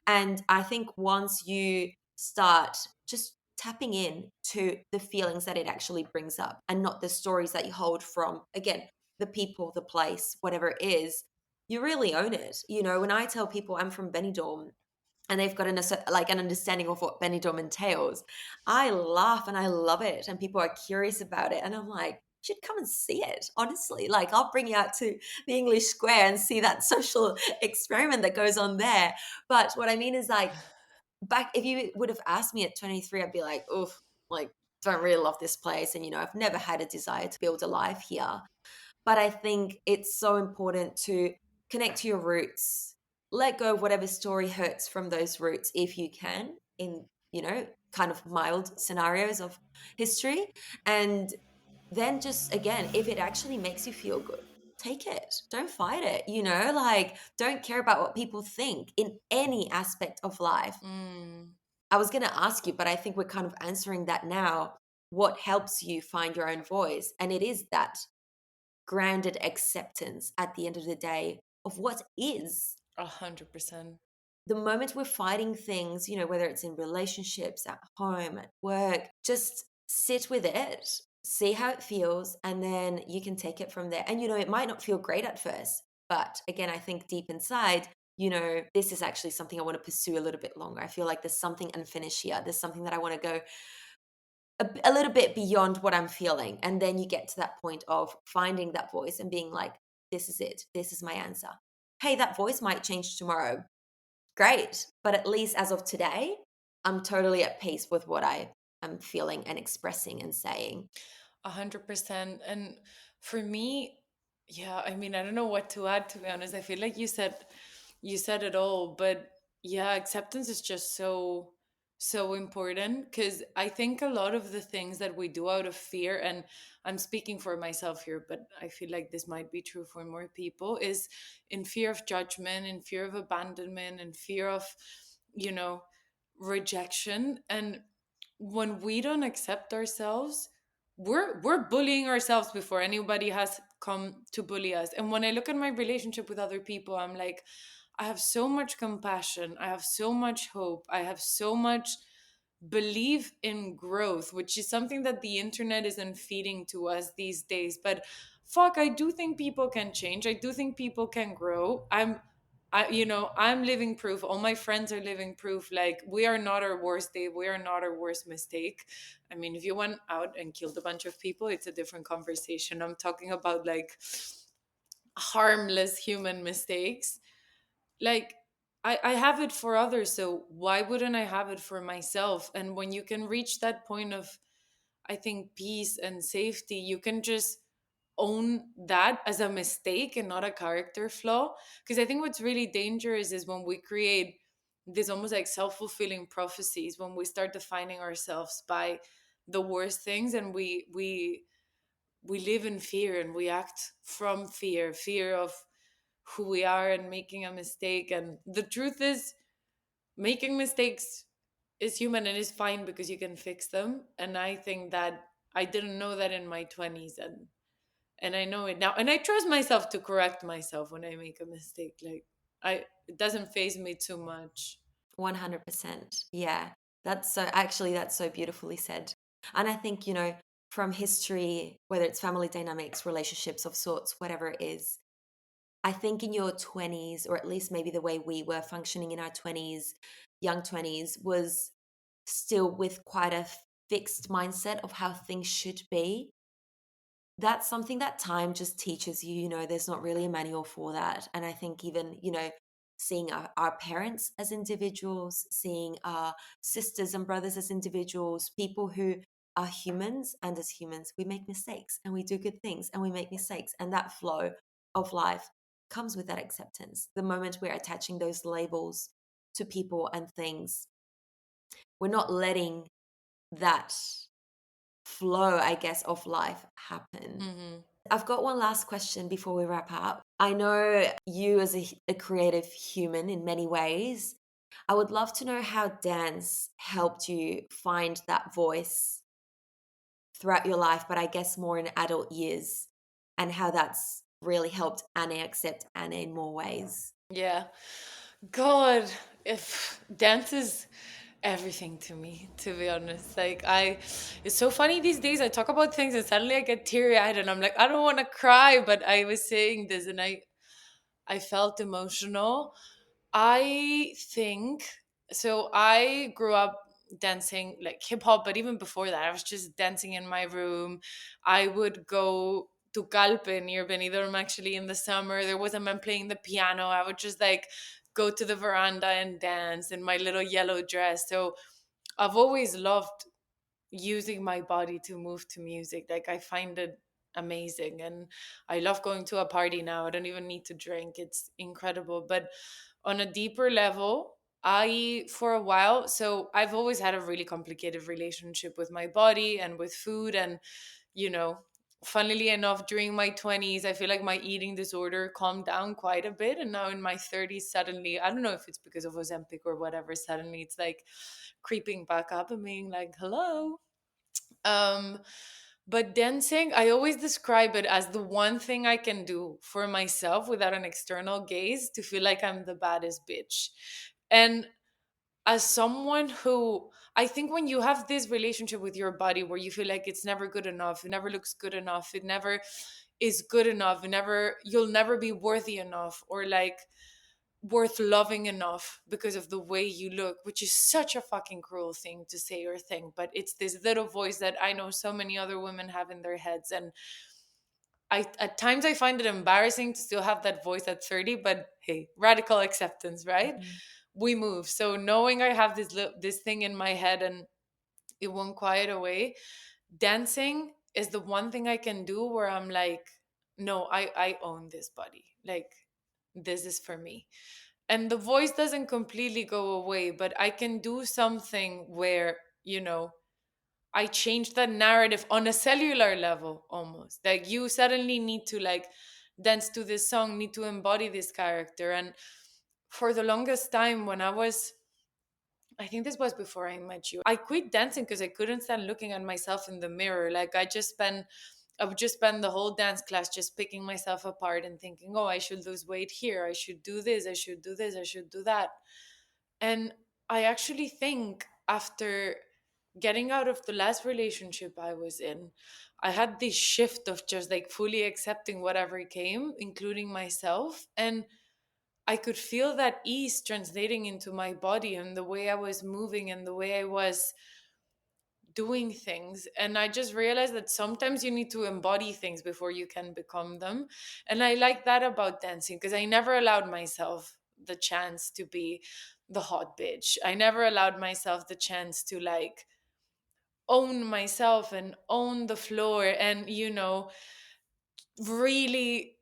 And I think once you start just tapping in to the feelings that it actually brings up and not the stories that you hold from, again, the people, the place, whatever it is, you really own it. When I tell people I'm from Benidorm, and they've got like an understanding of what Benidorm entails, I laugh and I love it, and people are curious about it, and I'm like, you should come and see it. Honestly, like, I'll bring you out to the English Square and see that social experiment that goes on there. But what I mean is, like, back, if you would have asked me at 23, I'd be like, oof, like, don't really love this place, and I've never had a desire to build a life here. But I think it's so important to connect to your roots, let go of whatever story hurts from those roots if you can, in, kind of mild scenarios of history. And then just, again, if it actually makes you feel good, take it. Don't fight it, like, don't care about what people think in any aspect of life. Mm, I was going to ask you, but I think we're kind of answering that now. What helps you find your own voice? And it is that grounded acceptance at the end of the day of what is. 100%. The moment we're fighting things, whether it's in relationships, at home, at work, just sit with it, see how it feels, and then you can take it from there. And, it might not feel great at first, but again, I think deep inside, this is actually something I want to pursue a little bit longer. I feel like there's something unfinished here. There's something that I want to go a little bit beyond what I'm feeling. And then you get to that point of finding that voice and being like, this is it. This is my answer. Hey, that voice might change tomorrow. Great. But at least as of today, I'm totally at peace with what I am feeling and expressing and saying. 100%. And for me, yeah, I mean, I don't know what to add, to be honest. I feel like you said it all, but Yeah, acceptance is just so important, because I think a lot of the things that we do out of fear, and I'm speaking for myself here, but I feel like this might be true for more people, is in fear of judgment, in fear of abandonment, in fear of, you know, rejection. And when we don't accept ourselves, we're bullying ourselves before anybody has come to bully us. And when I look at my relationship with other people, I'm like, I have so much compassion, I have so much hope, I have so much belief in growth, which is something that the internet isn't feeding to us these days. But fuck, I do think people can change, I do think people can grow. I'm living proof. All my friends are living proof. Like, we are not our worst day. We are not our worst mistake. I mean, if you went out and killed a bunch of people, it's a different conversation. I'm talking about like harmless human mistakes. Like, I have it for others, so why wouldn't I have it for myself? And when you can reach that point of, I think, peace and safety, you can just own that as a mistake and not a character flaw. Because I think what's really dangerous is when we create this almost like self-fulfilling prophecies, when we start defining ourselves by the worst things, and we live in fear and we act from fear of who we are and making a mistake. And the truth is, making mistakes is human and is fine, because you can fix them. And I think that I didn't know that in my 20s, and I know it now, and I trust myself to correct myself when I make a mistake. Like, I it doesn't phase me too much. 100%. Yeah. That's so beautifully said. And I think, from history, whether it's family dynamics, relationships of sorts, whatever it is, I think in your 20s, or at least maybe the way we were functioning in our 20s, young 20s, was still with quite a fixed mindset of how things should be. That's something that time just teaches you. There's not really a manual for that. And I think even, seeing our parents as individuals, seeing our sisters and brothers as individuals, people who are humans, and as humans we make mistakes and we do good things and we make mistakes, and that flow of life comes with that acceptance. The moment we're attaching those labels to people and things, we're not letting that flow, I guess, of life happen. Hmm. I've got one last question before we wrap up. I know you as a creative human in many ways. I would love to know how dance helped you find that voice throughout your life, but I guess more in adult years, and how that's really helped Anne accept Anne in more ways. Yeah. God, if dance is everything to me, to be honest. Like, it's so funny these days. I talk about things and suddenly I get teary eyed and I'm like, I don't want to cry, but I was saying this and I felt emotional. I think so. I grew up dancing like hip hop, but even before that, I was just dancing in my room. I would go to Calpe near Benidorm actually in the summer. There was a man playing the piano. I would just like go to the veranda and dance in my little yellow dress. So I've always loved using my body to move to music. Like, I find it amazing, and I love going to a party now. I don't even need to drink. It's incredible. But on a deeper level, I for a while, so I've always had a really complicated relationship with my body and with food. And you know funnily enough, during my 20s, I feel like my eating disorder calmed down quite a bit, and now in my 30s, suddenly, I don't know if it's because of Ozempic or whatever, suddenly it's like creeping back up and being like, hello. um but dancing, I always describe it as the one thing I can do for myself without an external gaze to feel like I'm the baddest bitch. And as someone who, I think when you have this relationship with your body where you feel like it's never good enough, it never looks good enough, it never is good enough, you'll never be worthy enough, or like worth loving enough because of the way you look, which is such a fucking cruel thing to say or think, but it's this little voice that I know so many other women have in their heads. And I, at times, I find it embarrassing to still have that voice at 30, but hey, radical acceptance, right? Mhm. We move. So knowing I have this thing in my head and it won't quiet away, dancing is the one thing I can do where I'm like, no, I own this body. Like, this is for me. and the voice doesn't completely go away, but I can do something where, I change the narrative on a cellular level almost. Like you suddenly need to like dance to this song, need to embody this character. And for the longest time when I think this was before I met you, I quit dancing because I couldn't stand looking at myself in the mirror. Like I would just spend the whole dance class just picking myself apart and thinking, oh, I should lose weight here. I should do this. I should do this. I should do that. And I actually think after getting out of the last relationship I was in, I had this shift of just like fully accepting whatever came, including myself. And I could feel that ease translating into my body and the way I was moving and the way I was doing things. And I just realized that sometimes you need to embody things before you can become them. And I like that about dancing because I never allowed myself the chance to be the hot bitch. I never allowed myself the chance to like own myself and own the floor and, really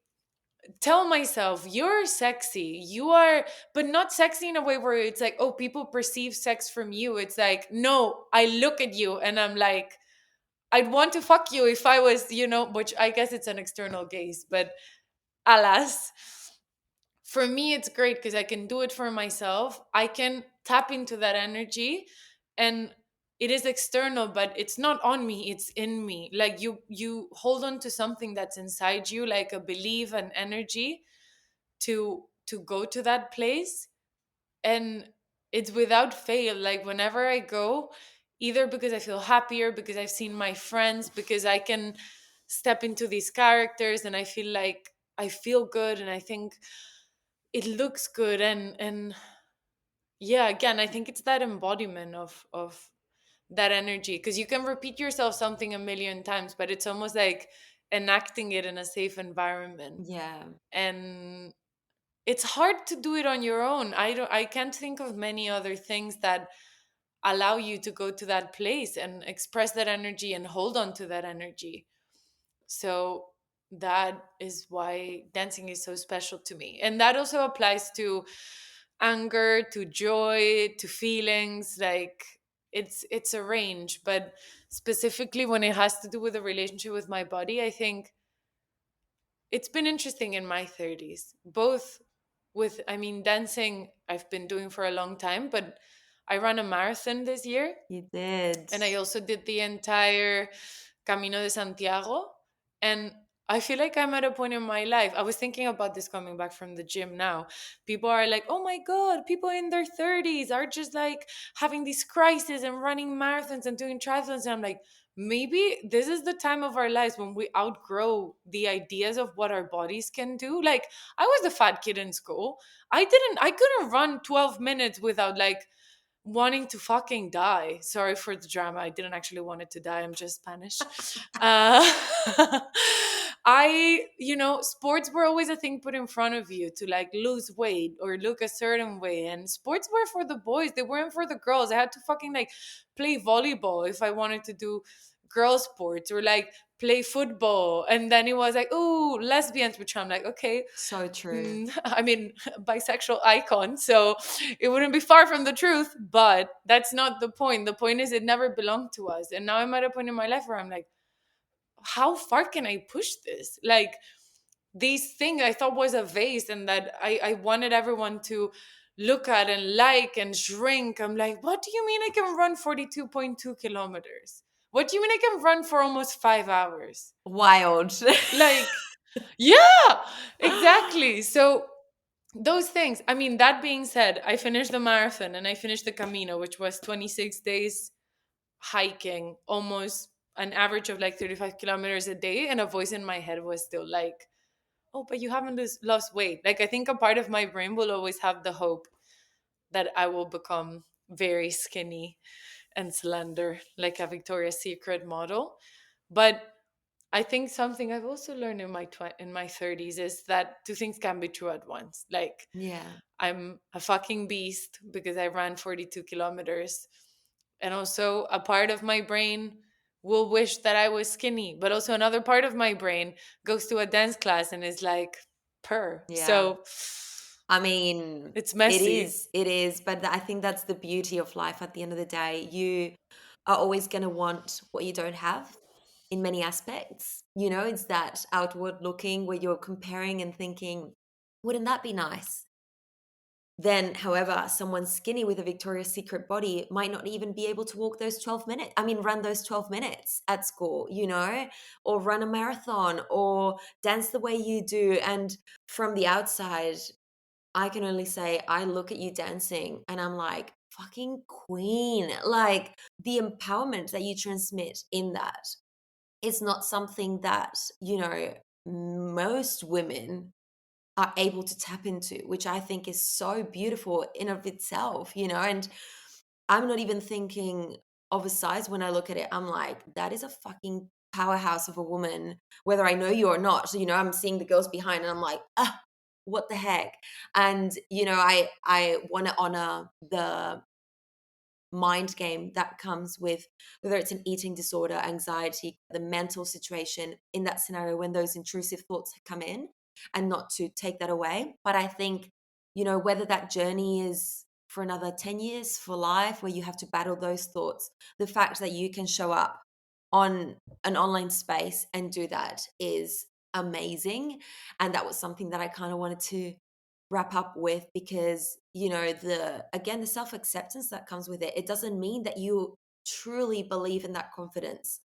tell myself you're sexy, you are, but not sexy in a way where it's like, oh, people perceive sex from you. It's like, no, I look at you and I'm like, I'd want to fuck you if I was, which I guess it's an external gaze, but alas, for me it's great because I can do it for myself. I can tap into that energy, and it is external, but it's not on me, it's in me. Like you hold on to something that's inside you, like a belief and energy to go to that place. And it's without fail, like whenever I go, either because I feel happier, because I've seen my friends, because I can step into these characters and I feel like I feel good and I think it looks good. And yeah, again, I think it's that embodiment of that energy, because you can repeat yourself something a million times, but it's almost like enacting it in a safe environment. Yeah. And it's hard to do it on your own. I can't think of many other things that allow you to go to that place and express that energy and hold on to that energy. So that is why dancing is so special to me. And that also applies to anger, to joy, to feelings. Like it's a range, but specifically when it has to do with a relationship with my body, I think it's been interesting in my 30s, both with, I mean, dancing I've been doing for a long time, but I ran a marathon this year, You did. and I also did the entire Camino de Santiago. And I feel like I'm at a point in my life. I was thinking about this coming back from the gym now. People are like, oh my God, people in their 30s are just like having these crises and running marathons and doing triathlons. And I'm like, maybe this is the time of our lives when we outgrow the ideas of what our bodies can do. Like, I was the fat kid in school. I couldn't run 12 minutes without like wanting to fucking die. Sorry for the drama. I didn't actually want it to die. I'm just Spanish. Uh, sports were always a thing put in front of you to like lose weight or look a certain way. And sports were for the boys, they weren't for the girls. I had to fucking like play volleyball if I wanted to do girl sports, or like play football. And then it was like, oh, lesbians, which I'm like, okay, So true. I mean, bisexual icon, so it wouldn't be far from the truth, but that's not the point. The point is, it never belonged to us. And now I'm at a point in my life where I'm like, how far can I push this? Like, these things I thought was a vase and that I wanted everyone to look at and like and shrink. I'm like, what do you mean I can run 42.2 kilometers? What do you mean I can run for almost 5 hours? Wild. Like, yeah, exactly. So those things. I mean, that being said, I finished the marathon and I finished the Camino, which was 26 days hiking, almost an average of like 35 kilometers a day. And a voice in my head was still like, oh, but you haven't lost weight. Like, I think a part of my brain will always have the hope that I will become very skinny and slender, like a Victoria's Secret model. But I think something I've also learned in in my 30s is that two things can be true at once. Like, Yeah. I'm a fucking beast because I ran 42 kilometers. And also, a part of my brain will wish that I was skinny, but also another part of my brain goes to a dance class and is like, purr. Yeah. So, I mean, It's messy. it is, but I think that's the beauty of life at the end of the day. You are always going to want what you don't have in many aspects. You know, it's that outward looking where you're comparing and thinking, wouldn't that be nice? Then, however, someone skinny with a Victoria's Secret body might not even be able to walk those 12 minutes. I mean, run those 12 minutes at school, you know, or run a marathon or dance the way you do. And from the outside, I can only say I look at you dancing and I'm like, fucking queen. Like the empowerment that you transmit in that, it's not something that, you know, most women are able to tap into, which I think is so beautiful in of itself, you know. And I'm not even thinking of a size when I look at it. I'm like, that is a fucking powerhouse of a woman, whether I know you or not. So, you know, I'm seeing the girls behind and I'm like, ah, what the heck? And, you know, I want to honor the mind game that comes with whether it's an eating disorder, anxiety, the mental situation in that scenario when those intrusive thoughts come in, and not to take that away. But I think, you know, whether that journey is for another 10 years, for life, where you have to battle those thoughts, the fact that you can show up on an online space and do that is amazing. And that was something that I kind of wanted to wrap up with, because you know, the again, the self-acceptance that comes with it, it doesn't mean that you truly believe in that confidence,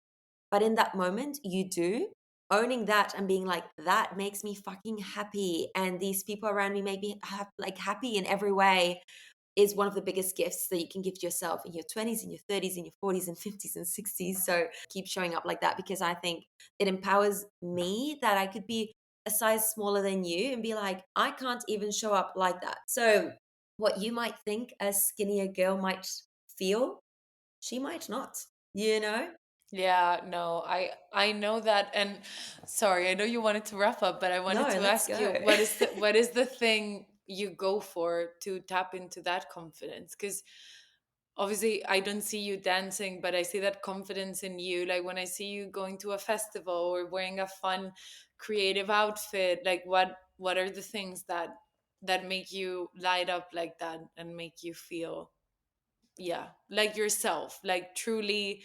but in that moment you do. Owning that and being like, that makes me fucking happy, and these people around me make me like happy in every way, is one of the biggest gifts that you can give to yourself in your 20s, in your 30s, in your 40s and 50s and 60s. So keep showing up like that, because I think it empowers me that I could be a size smaller than you and be like, I can't even show up like that. So what you might think a skinnier girl might feel, she might not, you know? Yeah, no, I know that. And sorry, I know you wanted to wrap up, but I No, wanted to let's ask you, go. what is the thing you go for to tap into that confidence? Because obviously I don't see you dancing, but I see that confidence in you. Like when I see you going to a festival or wearing a fun creative outfit, like what are the things that make you light up like that and make you feel, yeah, like yourself, like truly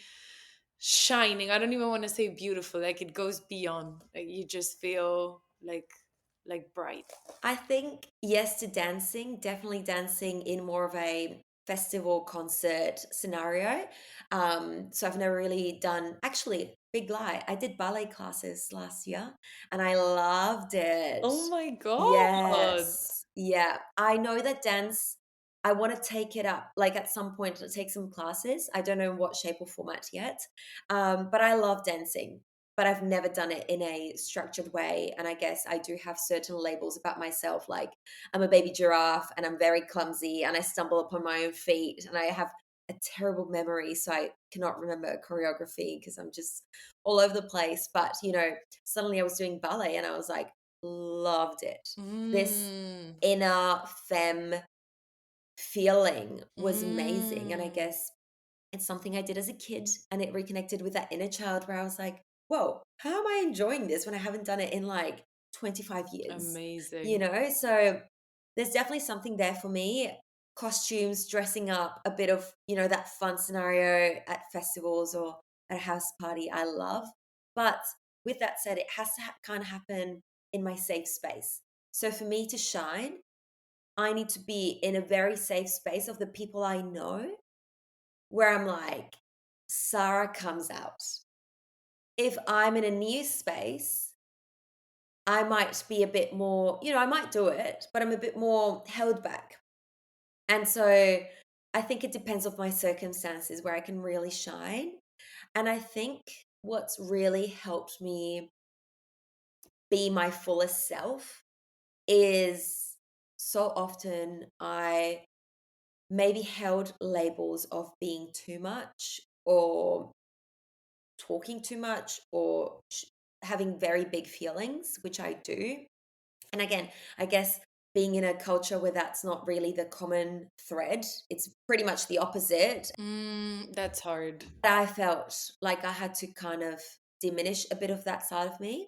shining. I don't even want to say beautiful, like it goes beyond, like you just feel like bright. I think yes to dancing, definitely dancing in more of a festival concert scenario. So I've never really done, actually, big lie, I did ballet classes last year and I loved it. Oh my god. Yes. Yeah. I know that dance, I want to take it up like at some point to take some classes. I don't know in what shape or format yet. But I love dancing, but I've never done it in a structured way. And I guess I do have certain labels about myself, like I'm a baby giraffe and I'm very clumsy and I stumble upon my own feet and I have a terrible memory. So I cannot remember choreography because I'm just all over the place. But, you know, suddenly I was doing ballet and I was like, loved it. This Mm, inner femme feeling was amazing. And I mm, guess it's something I did as a kid, and it reconnected with that inner child where I was like, whoa, how am I enjoying this when I haven't done it in like 25 years? You amazing. know, so there's definitely something there for me. Costumes, dressing up, a bit of, you know, that fun scenario at festivals or at a house party, I love. But with that said, it has to kind of happen in my safe space. So for me to shine, I need to be in a very safe space of the people I know, where I'm like, Sarah comes out. If I'm in a new space, I might be a bit more, you know, I might do it, but I'm a bit more held back. And so I think it depends on my circumstances where I can really shine. And I think what's really helped me be my fullest self is so often I maybe held labels of being too much or talking too much or having very big feelings, which I do. And again, I guess being in a culture where that's not really the common thread, it's pretty much the opposite. That's hard. I felt like I had to kind of diminish a bit of that side of me.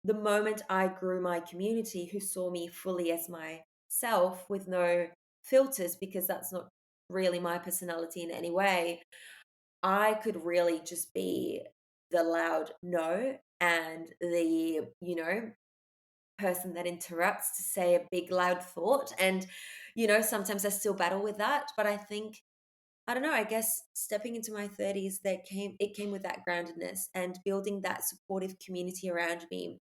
The moment I grew my community who saw me fully as self with no filters, because that's not really my personality in any way, I could really just be the loud no and the, person that interrupts to say a big loud thought. And, sometimes I still battle with that. But I think, I don't know, I guess stepping into my 30s, it came with that groundedness and building that supportive community around me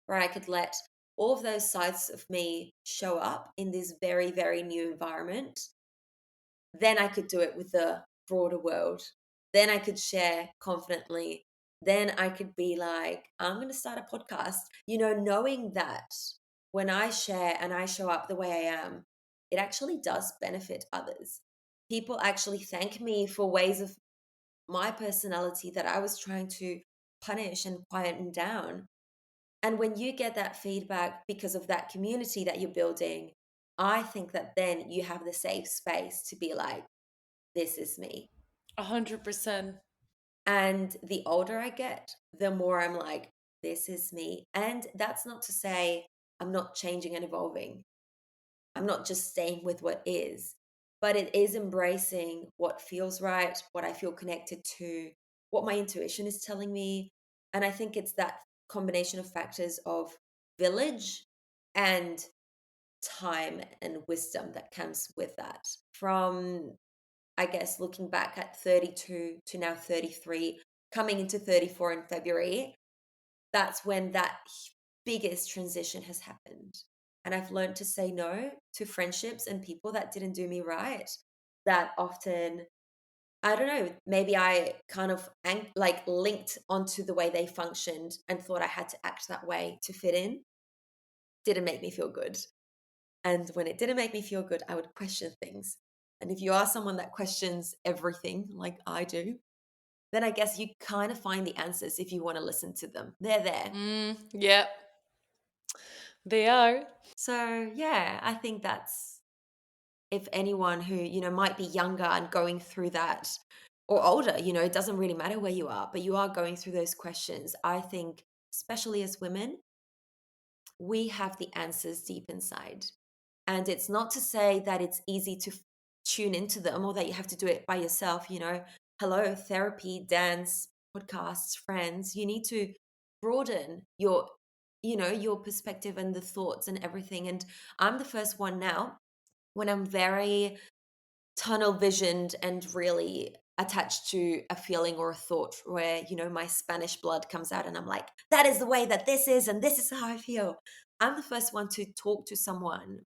where I could let all of those sides of me show up in this very, very new environment. Then I could do it with the broader world. Then I could share confidently. Then I could be like, I'm going to start a podcast, knowing that when I share and I show up the way I am, it actually does benefit others. People actually thank me for ways of my personality that I was trying to punish and quieten down. And when you get that feedback because of that community that you're building, I think that then you have the safe space to be like, this is me. 100%. And the older I get, the more I'm like, this is me. And that's not to say I'm not changing and evolving. I'm not just staying with what is, but it is embracing what feels right, what I feel connected to, what my intuition is telling me. And I think it's that combination of factors of village and time and wisdom that comes with that. From, I guess, looking back at 32 to now 33, coming into 34 in February, that's when that biggest transition has happened. And I've learned to say no to friendships and people that didn't do me right. That often, I don't know, maybe I kind of like linked onto the way they functioned and thought I had to act that way to fit in. Didn't make me feel good. And when it didn't make me feel good, I would question things. And if you are someone that questions everything like I do, then I guess you kind of find the answers if you want to listen to them. They're there. Yeah, they are. So, yeah, I think that's, if anyone who, might be younger and going through that, or older, it doesn't really matter where you are, but you are going through those questions. I think, especially as women, we have the answers deep inside. And it's not to say that it's easy to tune into them or that you have to do it by yourself. Hello, therapy, dance, podcasts, friends. You need to broaden your perspective and the thoughts and everything. And I'm the first one now, when I'm very tunnel visioned and really attached to a feeling or a thought, where my Spanish blood comes out and I'm like, that is the way that this is and this is how I feel. I'm the first one to talk to someone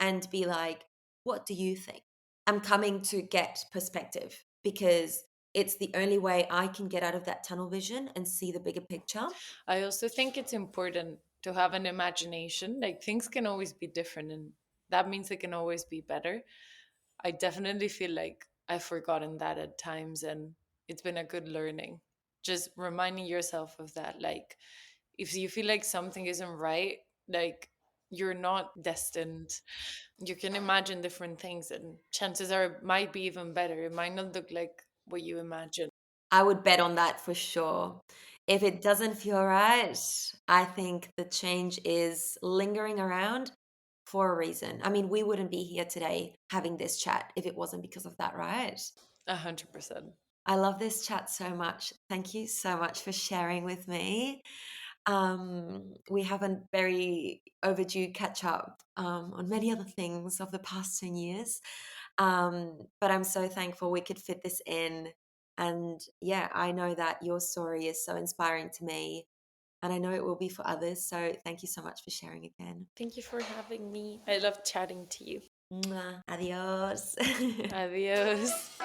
and be like, what do you think? I'm coming to get perspective, because it's the only way I can get out of that tunnel vision and see the bigger picture. I also think it's important to have an imagination. Like things can always be different, and that means they can always be better. I definitely feel like I've forgotten that at times, and it's been a good learning. Just reminding yourself of that. Like, if you feel like something isn't right, like you're not destined. You can imagine different things, and chances are it might be even better. It might not look like what you imagine. I would bet on that for sure. If it doesn't feel right, I think the change is lingering around for a reason. I mean, we wouldn't be here today having this chat if it wasn't because of that, right? 100%. I love this chat so much. Thank you so much for sharing with me. We have a very overdue catch up on many other things of the past 10 years. But I'm so thankful we could fit this in. And yeah, I know that your story is so inspiring to me, and I know it will be for others. So thank you so much for sharing again. Thank you for having me. I love chatting to you. Mwah. Adios. Adios.